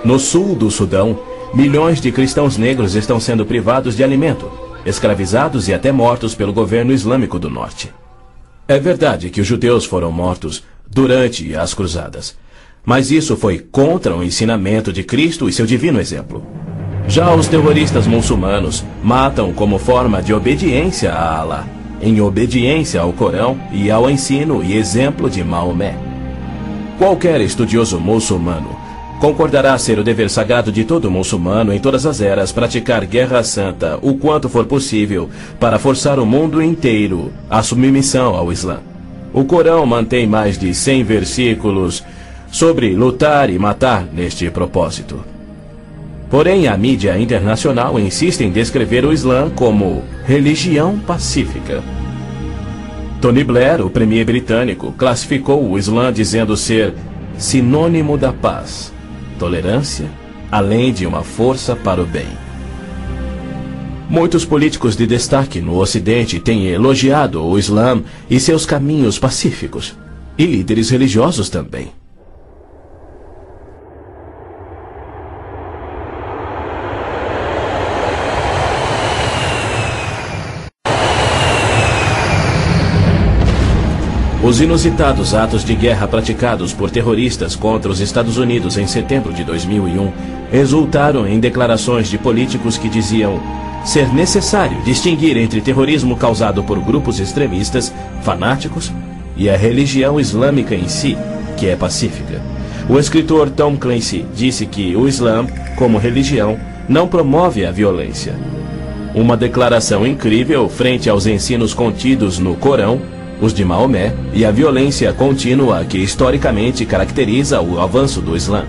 S3: No sul do Sudão, milhões de cristãos negros estão sendo privados de alimento, escravizados e até mortos pelo governo islâmico do norte. É verdade que os judeus foram mortos durante as cruzadas, mas isso foi contra o ensinamento de Cristo e seu divino exemplo. Já os terroristas muçulmanos matam como forma de obediência a Alá, em obediência ao Corão e ao ensino e exemplo de Maomé. Qualquer estudioso muçulmano concordará ser o dever sagrado de todo muçulmano em todas as eras praticar guerra santa o quanto for possível para forçar o mundo inteiro à submissão ao Islã. O Corão mantém mais de 100 versículos sobre lutar e matar neste propósito. Porém, a mídia internacional insiste em descrever o Islã como religião pacífica. Tony Blair, o premier britânico, classificou o Islã dizendo ser sinônimo da paz, tolerância, além de uma força para o bem. Muitos políticos de destaque no Ocidente têm elogiado o Islã e seus caminhos pacíficos, e líderes religiosos também. Os inusitados atos de guerra praticados por terroristas contra os Estados Unidos em setembro de 2001 resultaram em declarações de políticos que diziam ser necessário distinguir entre terrorismo causado por grupos extremistas, fanáticos, e a religião islâmica em si, que é pacífica. O escritor Tom Clancy disse que o Islã, como religião, não promove a violência. Uma declaração incrível frente aos ensinos contidos no Corão, os de Maomé, e a violência contínua que historicamente caracteriza o avanço do Islã.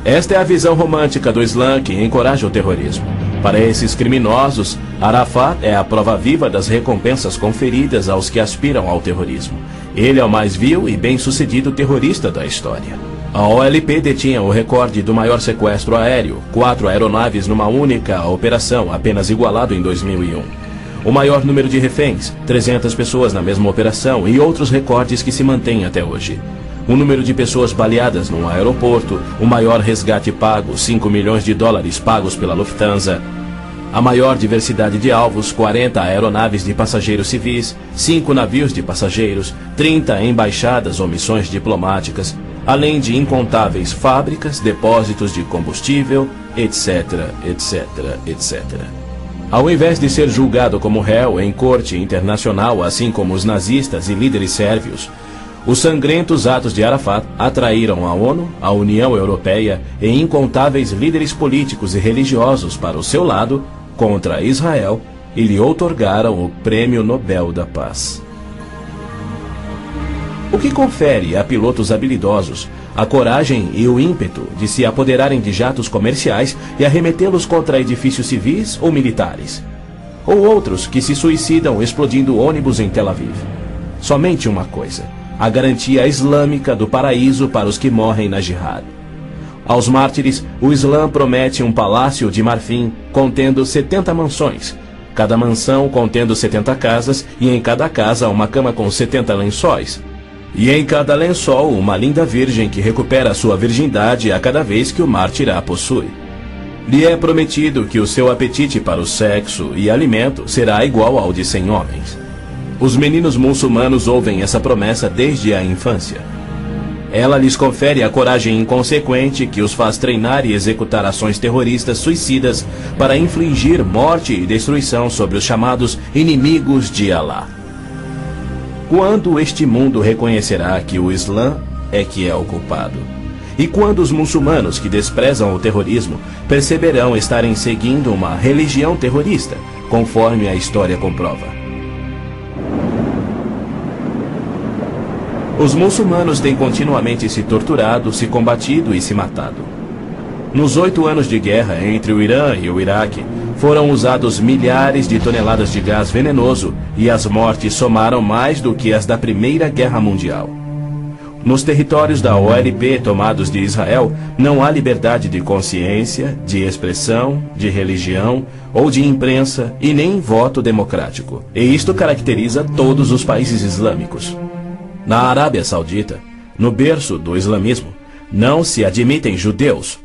S3: Esta é a visão romântica do Islã que encoraja o terrorismo. Para esses criminosos, Arafat é a prova viva das recompensas conferidas aos que aspiram ao terrorismo. Ele é o mais vil e bem-sucedido terrorista da história. A OLP detinha o recorde do maior sequestro aéreo, 4 aeronaves numa única operação, apenas igualado em 2001. o maior número de reféns, 300 pessoas na mesma operação e outros recordes que se mantêm até hoje. O número de pessoas baleadas num aeroporto, o maior resgate pago, 5 milhões de dólares pagos pela Lufthansa. A maior diversidade de alvos, 40 aeronaves de passageiros civis, 5 navios de passageiros, 30 embaixadas ou missões diplomáticas, além de incontáveis fábricas, depósitos de combustível, etc, etc, etc. Ao invés de ser julgado como réu em corte internacional, assim como os nazistas e líderes sérvios, os sangrentos atos de Arafat atraíram a ONU, a União Europeia e incontáveis líderes políticos e religiosos para o seu lado contra Israel e lhe outorgaram o Prêmio Nobel da Paz. O que confere a pilotos habilidosos a coragem e o ímpeto de se apoderarem de jatos comerciais e arremetê-los contra edifícios civis ou militares. Ou outros que se suicidam explodindo ônibus em Tel Aviv. Somente uma coisa: a garantia islâmica do paraíso para os que morrem na jihad. Aos mártires, o Islã promete um palácio de marfim contendo 70 mansões, cada mansão contendo 70 casas e em cada casa uma cama com 70 lençóis. E em cada lençol uma linda virgem que recupera sua virgindade a cada vez que o mártir a possui. Lhe é prometido que o seu apetite para o sexo e alimento será igual ao de 100 homens. Os meninos muçulmanos ouvem essa promessa desde a infância. Ela lhes confere a coragem inconsequente que os faz treinar e executar ações terroristas suicidas para infligir morte e destruição sobre os chamados inimigos de Alá. Quando este mundo reconhecerá que o Islã é que é o culpado? E quando os muçulmanos que desprezam o terrorismo perceberão estarem seguindo uma religião terrorista, conforme a história comprova? Os muçulmanos têm continuamente se torturado, se combatido e se matado. Nos 8 anos de guerra entre o Irã e o Iraque, foram usados milhares de toneladas de gás venenoso e as mortes somaram mais do que as da Primeira Guerra Mundial. Nos territórios da OLP tomados de Israel, não há liberdade de consciência, de expressão, de religião ou de imprensa e nem voto democrático. E isto caracteriza todos os países islâmicos. Na Arábia Saudita, no berço do islamismo, não se admitem judeus.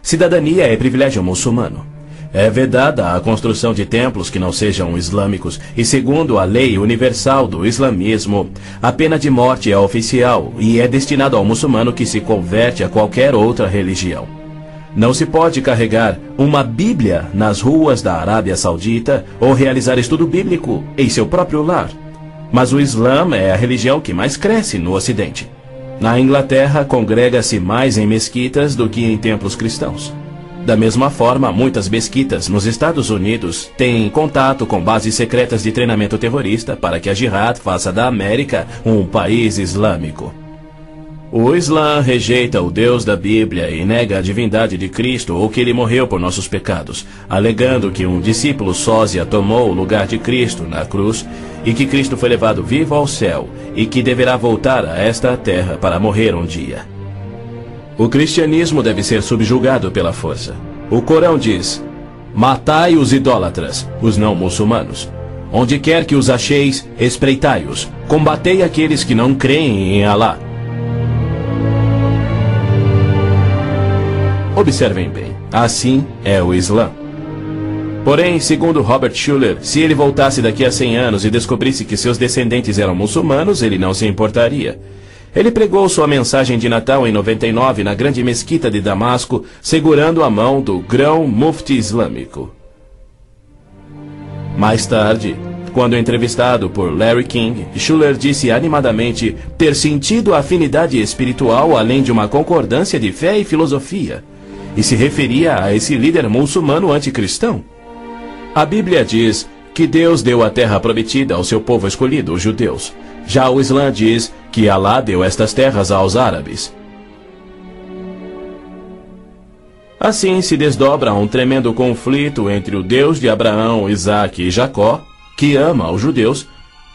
S3: Cidadania é privilégio muçulmano. É vedada a construção de templos que não sejam islâmicos e, segundo a lei universal do islamismo, a pena de morte é oficial e é destinada ao muçulmano que se converte a qualquer outra religião. Não se pode carregar uma Bíblia nas ruas da Arábia Saudita ou realizar estudo bíblico em seu próprio lar. Mas o Islã é a religião que mais cresce no Ocidente. Na Inglaterra, congrega-se mais em mesquitas do que em templos cristãos. Da mesma forma, muitas mesquitas nos Estados Unidos têm contato com bases secretas de treinamento terrorista para que a Jihad faça da América um país islâmico. O Islã rejeita o Deus da Bíblia e nega a divindade de Cristo ou que ele morreu por nossos pecados, alegando que um discípulo sósia tomou o lugar de Cristo na cruz e que Cristo foi levado vivo ao céu e que deverá voltar a esta terra para morrer um dia. O cristianismo deve ser subjugado pela força. O Corão diz: matai os idólatras, os não muçulmanos. Onde quer que os acheis, espreitai-os. Combatei aqueles que não creem em Alá. Observem bem, assim é o Islã. Porém, segundo Robert Schuller, se ele voltasse daqui a 100 anos e descobrisse que seus descendentes eram muçulmanos, ele não se importaria. Ele pregou sua mensagem de Natal em 99 na grande mesquita de Damasco, segurando a mão do grão mufti islâmico. Mais tarde, quando entrevistado por Larry King, Schuller disse animadamente ter sentido a afinidade espiritual além de uma concordância de fé e filosofia, e se referia a esse líder muçulmano anticristão. A Bíblia diz que Deus deu a terra prometida ao seu povo escolhido, os judeus. Já o Islã diz que Alá deu estas terras aos árabes. Assim se desdobra um tremendo conflito entre o Deus de Abraão, Isaque e Jacó, que ama os judeus,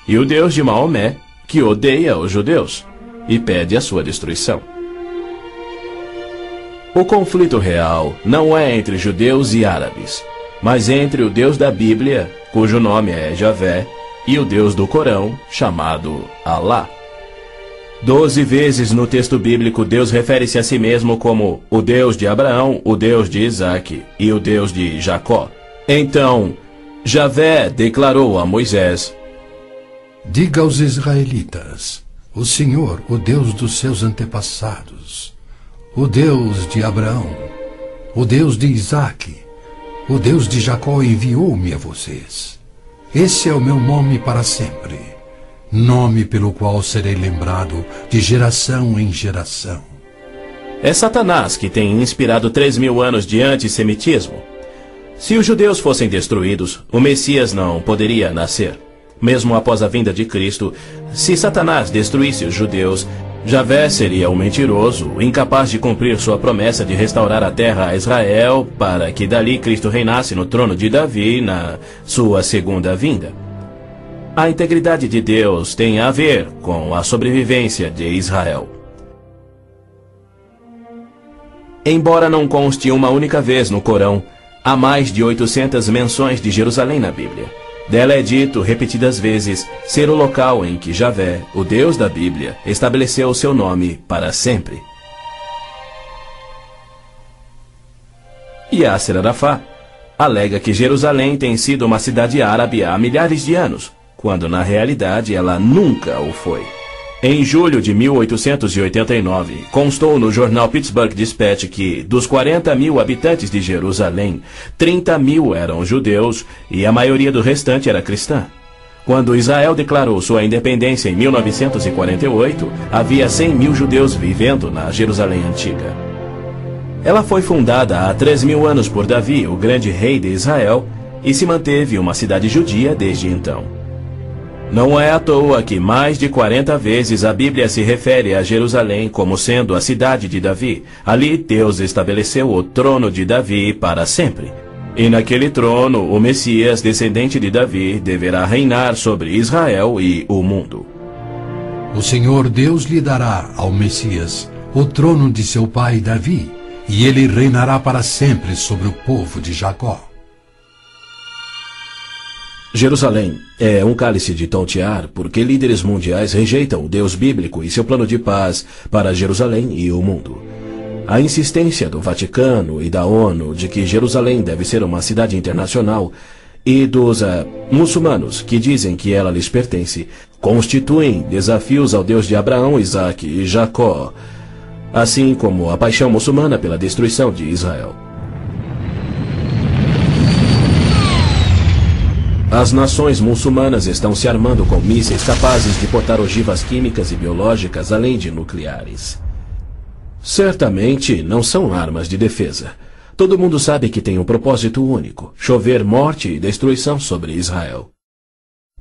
S3: e o Deus de Maomé, que odeia os judeus e pede a sua destruição. O conflito real não é entre judeus e árabes. mas entre o Deus da Bíblia, cujo nome é Javé, e o Deus do Corão, chamado Alá. 12 vezes no texto bíblico Deus refere-se a si mesmo como o Deus de Abraão, o Deus de Isaque e o Deus de Jacó. Então, Javé declarou a Moisés:
S2: diga aos israelitas, o Senhor, o Deus dos seus antepassados, o Deus de Abraão, o Deus de Isaque, o Deus de Jacó enviou-me a vocês. Esse é o meu nome para sempre, nome pelo qual serei lembrado de geração em geração.
S3: É Satanás que tem inspirado 3.000 anos de antissemitismo. Se os judeus fossem destruídos, o Messias não poderia nascer. Mesmo após a vinda de Cristo, se Satanás destruísse os judeus, Javé seria um mentiroso, incapaz de cumprir sua promessa de restaurar a terra a Israel, para que dali Cristo reinasse no trono de Davi na sua segunda vinda. A integridade de Deus tem a ver com a sobrevivência de Israel. Embora não conste uma única vez no Corão, há mais de 800 menções de Jerusalém na Bíblia. Dela é dito repetidas vezes ser o local em que Javé, o Deus da Bíblia, estabeleceu o seu nome para sempre. Yasser Arafat alega que Jerusalém tem sido uma cidade árabe há milhares de anos, quando na realidade ela nunca o foi. Em julho de 1889, constou no jornal Pittsburgh Dispatch que, dos 40.000 habitantes de Jerusalém, 30.000 eram judeus e a maioria do restante era cristã. Quando Israel declarou sua independência em 1948, havia 100.000 judeus vivendo na Jerusalém antiga. Ela foi fundada há 3.000 anos por Davi, o grande rei de Israel, e se manteve uma cidade judia desde então. Não é à toa que mais de 40 vezes a Bíblia se refere a Jerusalém como sendo a cidade de Davi. Ali Deus estabeleceu o trono de Davi para sempre. E naquele trono, o Messias, descendente de Davi, deverá reinar sobre Israel e o mundo.
S2: O Senhor Deus lhe dará ao Messias o trono de seu pai Davi, e ele reinará para sempre sobre o povo de Jacó.
S3: Jerusalém é um cálice de tontear porque líderes mundiais rejeitam o Deus bíblico e seu plano de paz para Jerusalém e o mundo. A insistência do Vaticano e da ONU de que Jerusalém deve ser uma cidade internacional e dos muçulmanos que dizem que ela lhes pertence constituem desafios ao Deus de Abraão, Isaque e Jacó, assim como a paixão muçulmana pela destruição de Israel. As nações muçulmanas estão se armando com mísseis capazes de portar ogivas químicas e biológicas, além de nucleares. Certamente não são armas de defesa. Todo mundo sabe que tem um propósito único: chover morte e destruição sobre Israel.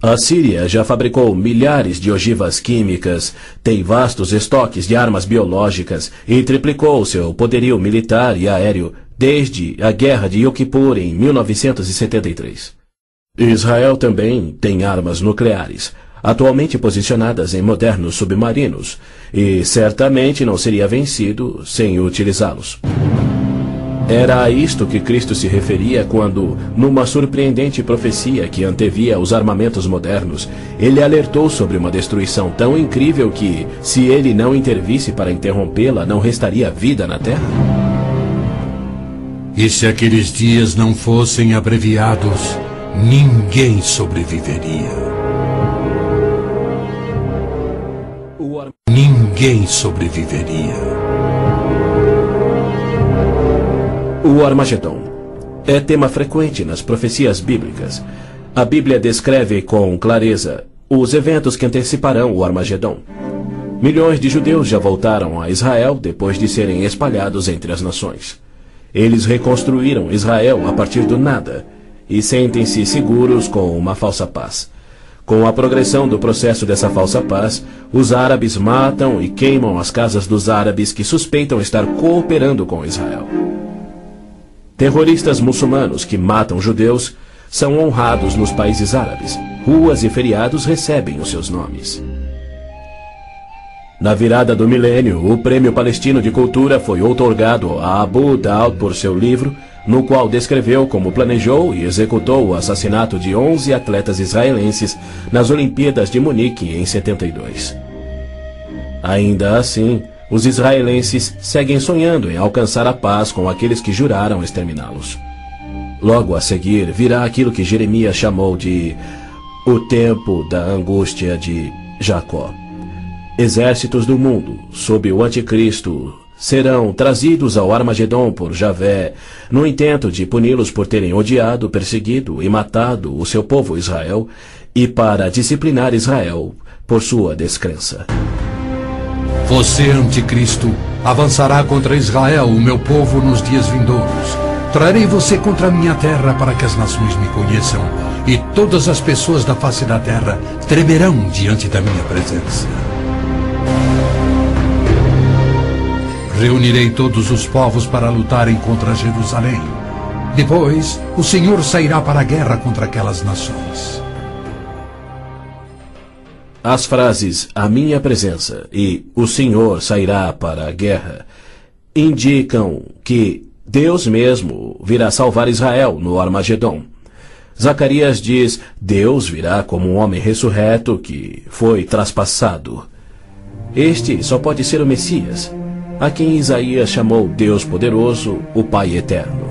S3: A Síria já fabricou milhares de ogivas químicas, tem vastos estoques de armas biológicas e triplicou seu poderio militar e aéreo desde a Guerra de Yom Kippur em 1973. Israel também tem armas nucleares, atualmente posicionadas em modernos submarinos, e certamente não seria vencido sem utilizá-los. Era a isto que Cristo se referia quando, numa surpreendente profecia que antevia os armamentos modernos, ele alertou sobre uma destruição tão incrível que, se ele não intervisse para interrompê-la, não restaria vida na Terra.
S2: E se aqueles dias não fossem abreviados, ninguém sobreviveria. Ninguém sobreviveria.
S3: O Armagedon é tema frequente nas profecias bíblicas. A Bíblia descreve com clareza os eventos que anteciparão o Armagedon. Milhões de judeus já voltaram a Israel depois de serem espalhados entre as nações. Eles reconstruíram Israel a partir do nada e sentem-se seguros com uma falsa paz. Com a progressão do processo dessa falsa paz, os árabes matam e queimam as casas dos árabes que suspeitam estar cooperando com Israel. Terroristas muçulmanos que matam judeus são honrados nos países árabes. Ruas e feriados recebem os seus nomes. Na virada do milênio, o Prêmio Palestino de Cultura foi outorgado a Abu Daud por seu livro no qual descreveu como planejou e executou o assassinato de 11 atletas israelenses nas Olimpíadas de Munique em 72. Ainda assim, os israelenses seguem sonhando em alcançar a paz com aqueles que juraram exterminá-los. Logo a seguir virá aquilo que Jeremias chamou de o tempo da angústia de Jacó. Exércitos do mundo, sob o anticristo, serão trazidos ao Armagedon por Javé, no intento de puni-los por terem odiado, perseguido e matado o seu povo Israel, e para disciplinar Israel por sua descrença.
S2: Você, anticristo, avançará contra Israel, o meu povo, nos dias vindouros. Trarei você contra a minha terra para que as nações me conheçam, e todas as pessoas da face da terra tremerão diante da minha presença. Reunirei todos os povos para lutarem contra Jerusalém. Depois, o Senhor sairá para a guerra contra aquelas nações.
S3: As frases "a minha presença" e "o Senhor sairá para a guerra" indicam que Deus mesmo virá salvar Israel no Armagedon. Zacarias diz: Deus virá como um homem ressurreto que foi traspassado. Este só pode ser o Messias, a quem Isaías chamou Deus poderoso, o Pai eterno.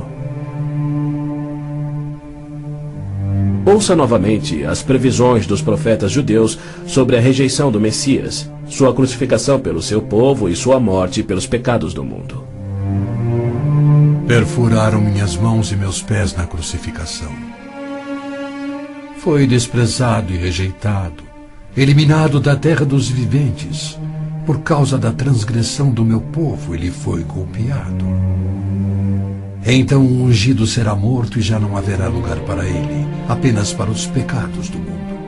S3: Ouça novamente as previsões dos profetas judeus sobre a rejeição do Messias, sua crucificação pelo seu povo e sua morte pelos pecados do mundo.
S2: Perfuraram minhas mãos e meus pés na crucificação. Foi desprezado e rejeitado, eliminado da terra dos viventes. Por causa da transgressão do meu povo, ele foi golpeado. Então o ungido será morto e já não haverá lugar para ele, apenas para os pecados do mundo.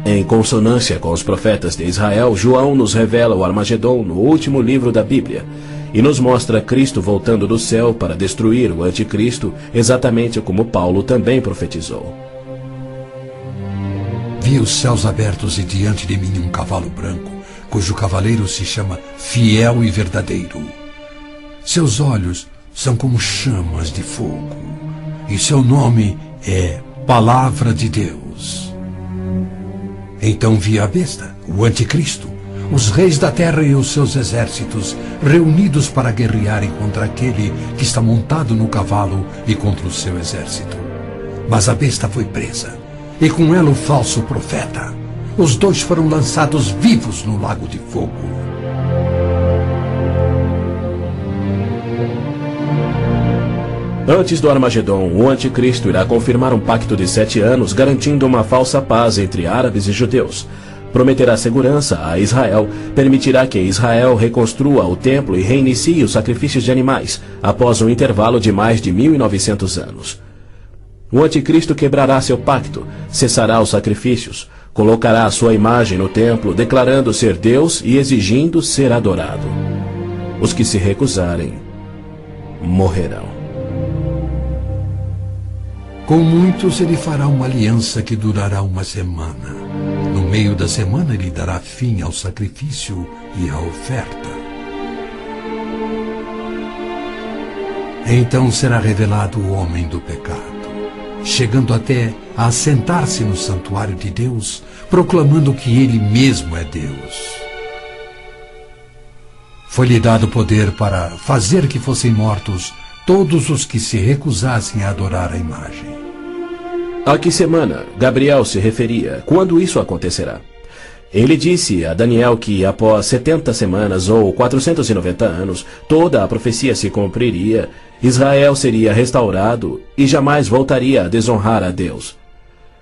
S3: Em consonância com os profetas de Israel, João nos revela o Armagedon no último livro da Bíblia e nos mostra Cristo voltando do céu para destruir o anticristo, exatamente como Paulo também profetizou.
S2: Vi os céus abertos e diante de mim um cavalo branco, cujo cavaleiro se chama Fiel e Verdadeiro. Seus olhos são como chamas de fogo, e seu nome é Palavra de Deus. Então vi a besta, o anticristo, os reis da terra e os seus exércitos, reunidos para guerrearem contra aquele que está montado no cavalo e contra o seu exército. Mas a besta foi presa, e com ela o falso profeta. Os dois foram lançados vivos no lago de fogo.
S3: Antes do Armagedon, o anticristo irá confirmar um pacto de 7 anos, garantindo uma falsa paz entre árabes e judeus. Prometerá segurança a Israel, permitirá que Israel reconstrua o templo e reinicie os sacrifícios de animais, após um intervalo de mais de 1900 anos. O anticristo quebrará seu pacto, cessará os sacrifícios, colocará a sua imagem no templo, declarando ser Deus e exigindo ser adorado. Os que se recusarem morrerão.
S2: Com muitos ele fará uma aliança que durará uma semana. No meio da semana ele dará fim ao sacrifício e à oferta. Então será revelado o homem do pecado, chegando até a assentar-se no santuário de Deus, proclamando que ele mesmo é Deus. Foi-lhe dado poder para fazer que fossem mortos todos os que se recusassem a adorar a imagem.
S3: A que semana Gabriel se referia? Quando isso acontecerá? Ele disse a Daniel que após 70 semanas ou 490 anos, toda a profecia se cumpriria, Israel seria restaurado e jamais voltaria a desonrar a Deus.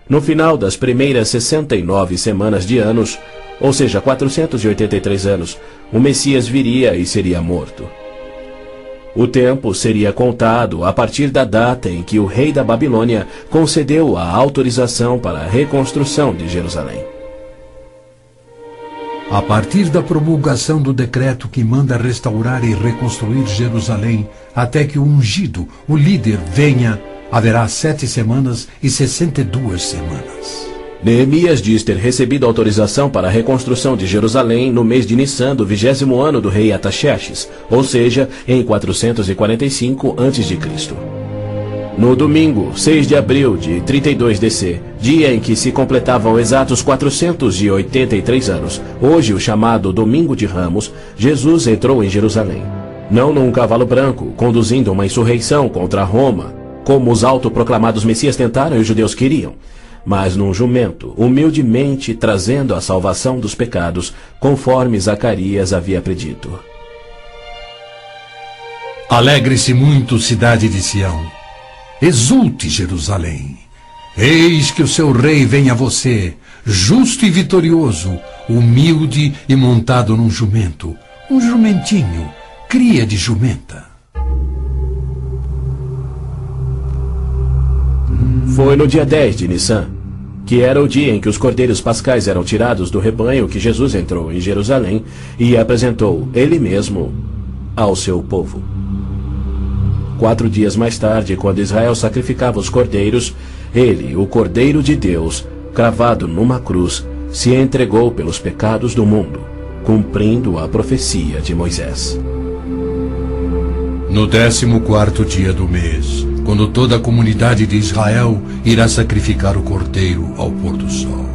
S3: No final das primeiras 69 semanas de anos, ou seja, 483 anos, o Messias viria e seria morto. O tempo seria contado a partir da data em que o rei da Babilônia concedeu a autorização para a reconstrução de Jerusalém.
S2: A partir da promulgação do decreto que manda restaurar e reconstruir Jerusalém, até que o ungido, o líder, venha, haverá 7 semanas e 62 semanas.
S3: Neemias diz ter recebido autorização para a reconstrução de Jerusalém no mês de Nissan do 20º ano do rei Artaxerxes, ou seja, em 445 a.C. No domingo, 6 de abril de 32 DC, dia em que se completavam exatos 483 anos, hoje o chamado Domingo de Ramos, Jesus entrou em Jerusalém. Não num cavalo branco, conduzindo uma insurreição contra Roma, como os autoproclamados messias tentaram e os judeus queriam, mas num jumento, humildemente trazendo a salvação dos pecados, conforme Zacarias havia predito.
S2: Alegre-se muito, cidade de Sião. Exulte, Jerusalém. Eis que o seu rei vem a você, justo e vitorioso, humilde e montado num jumento, um jumentinho, cria de jumenta.
S3: Foi no dia 10 de Nissan, que era o dia em que os cordeiros pascais eram tirados do rebanho, que Jesus entrou em Jerusalém e apresentou ele mesmo ao seu povo. 4 dias mais tarde, quando Israel sacrificava os cordeiros, ele, o Cordeiro de Deus, cravado numa cruz, se entregou pelos pecados do mundo, cumprindo a profecia de Moisés.
S2: No 14º dia do mês, quando toda a comunidade de Israel irá sacrificar o cordeiro ao pôr do sol.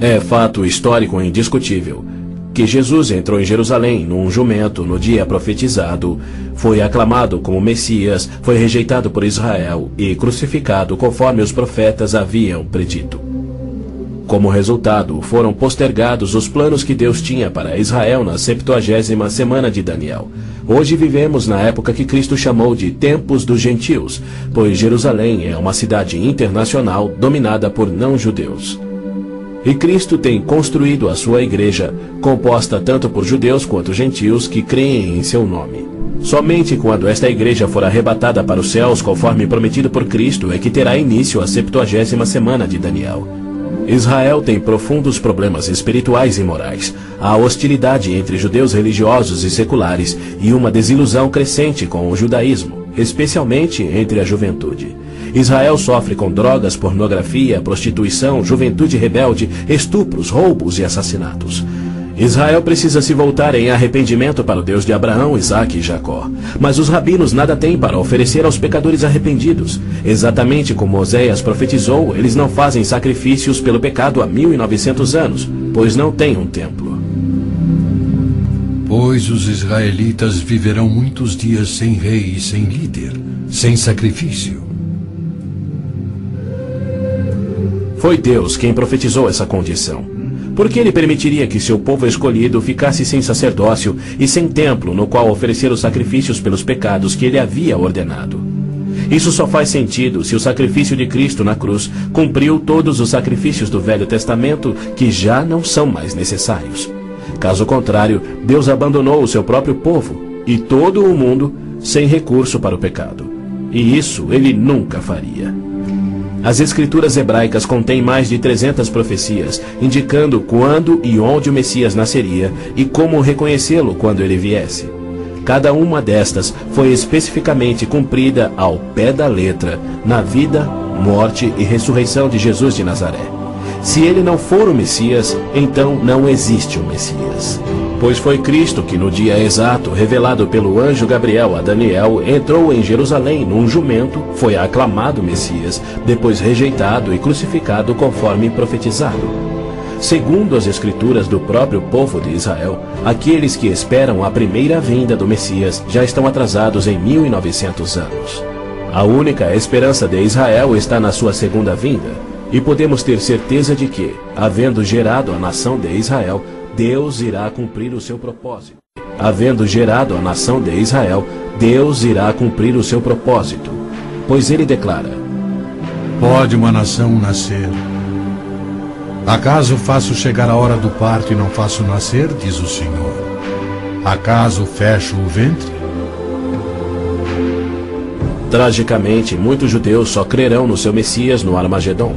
S3: É fato histórico indiscutível que Jesus entrou em Jerusalém num jumento no dia profetizado, foi aclamado como Messias, foi rejeitado por Israel e crucificado conforme os profetas haviam predito. Como resultado, foram postergados os planos que Deus tinha para Israel na 70ª semana de Daniel. Hoje vivemos na época que Cristo chamou de Tempos dos Gentios, pois Jerusalém é uma cidade internacional dominada por não-judeus. E Cristo tem construído a sua igreja, composta tanto por judeus quanto gentios que creem em seu nome. Somente quando esta igreja for arrebatada para os céus, conforme prometido por Cristo, é que terá início a 70ª semana de Daniel. Israel tem profundos problemas espirituais e morais, há hostilidade entre judeus religiosos e seculares e uma desilusão crescente com o judaísmo, especialmente entre a juventude. Israel sofre com drogas, pornografia, prostituição, juventude rebelde, estupros, roubos e assassinatos. Israel precisa se voltar em arrependimento para o Deus de Abraão, Isaque e Jacó. Mas os rabinos nada têm para oferecer aos pecadores arrependidos. Exatamente como Oséias profetizou, eles não fazem sacrifícios pelo pecado há 1900 anos, pois não têm um templo.
S2: Pois os israelitas viverão muitos dias sem rei e sem líder, sem sacrifício.
S3: Foi Deus quem profetizou essa condição. Por que ele permitiria que seu povo escolhido ficasse sem sacerdócio e sem templo no qual oferecer os sacrifícios pelos pecados que ele havia ordenado? Isso só faz sentido se o sacrifício de Cristo na cruz cumpriu todos os sacrifícios do Velho Testamento que já não são mais necessários. Caso contrário, Deus abandonou o seu próprio povo e todo o mundo sem recurso para o pecado. E isso ele nunca faria. As escrituras hebraicas contêm mais de 300 profecias, indicando quando e onde o Messias nasceria e como reconhecê-lo quando ele viesse. Cada uma destas foi especificamente cumprida ao pé da letra, na vida, morte e ressurreição de Jesus de Nazaré. Se ele não for o Messias, então não existe o Messias. Pois foi Cristo que no dia exato, revelado pelo anjo Gabriel a Daniel, entrou em Jerusalém num jumento, foi aclamado Messias, depois rejeitado e crucificado conforme profetizado. Segundo as escrituras do próprio povo de Israel, aqueles que esperam a primeira vinda do Messias já estão atrasados em 1900 anos. A única esperança de Israel está na sua segunda vinda, e podemos ter certeza de que, havendo gerado a nação de Israel, Deus irá cumprir o seu propósito. Havendo gerado a nação de Israel, Deus irá cumprir o seu propósito. Pois ele declara:
S2: Pode uma nação nascer? Acaso faço chegar a hora do parto e não faço nascer, diz o Senhor? Acaso fecho o ventre?
S3: Tragicamente, muitos judeus só crerão no seu Messias no Armagedon.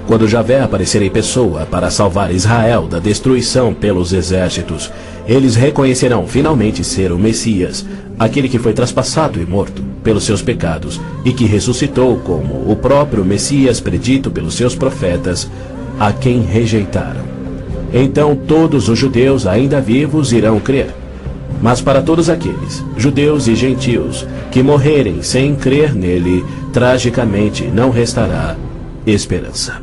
S3: Quando Javé aparecer em pessoa para salvar Israel da destruição pelos exércitos, eles reconhecerão finalmente ser o Messias, aquele que foi traspassado e morto pelos seus pecados e que ressuscitou como o próprio Messias predito pelos seus profetas, a quem rejeitaram. Então todos os judeus ainda vivos irão crer. Mas para todos aqueles, judeus e gentios, que morrerem sem crer nele, tragicamente não restará esperança.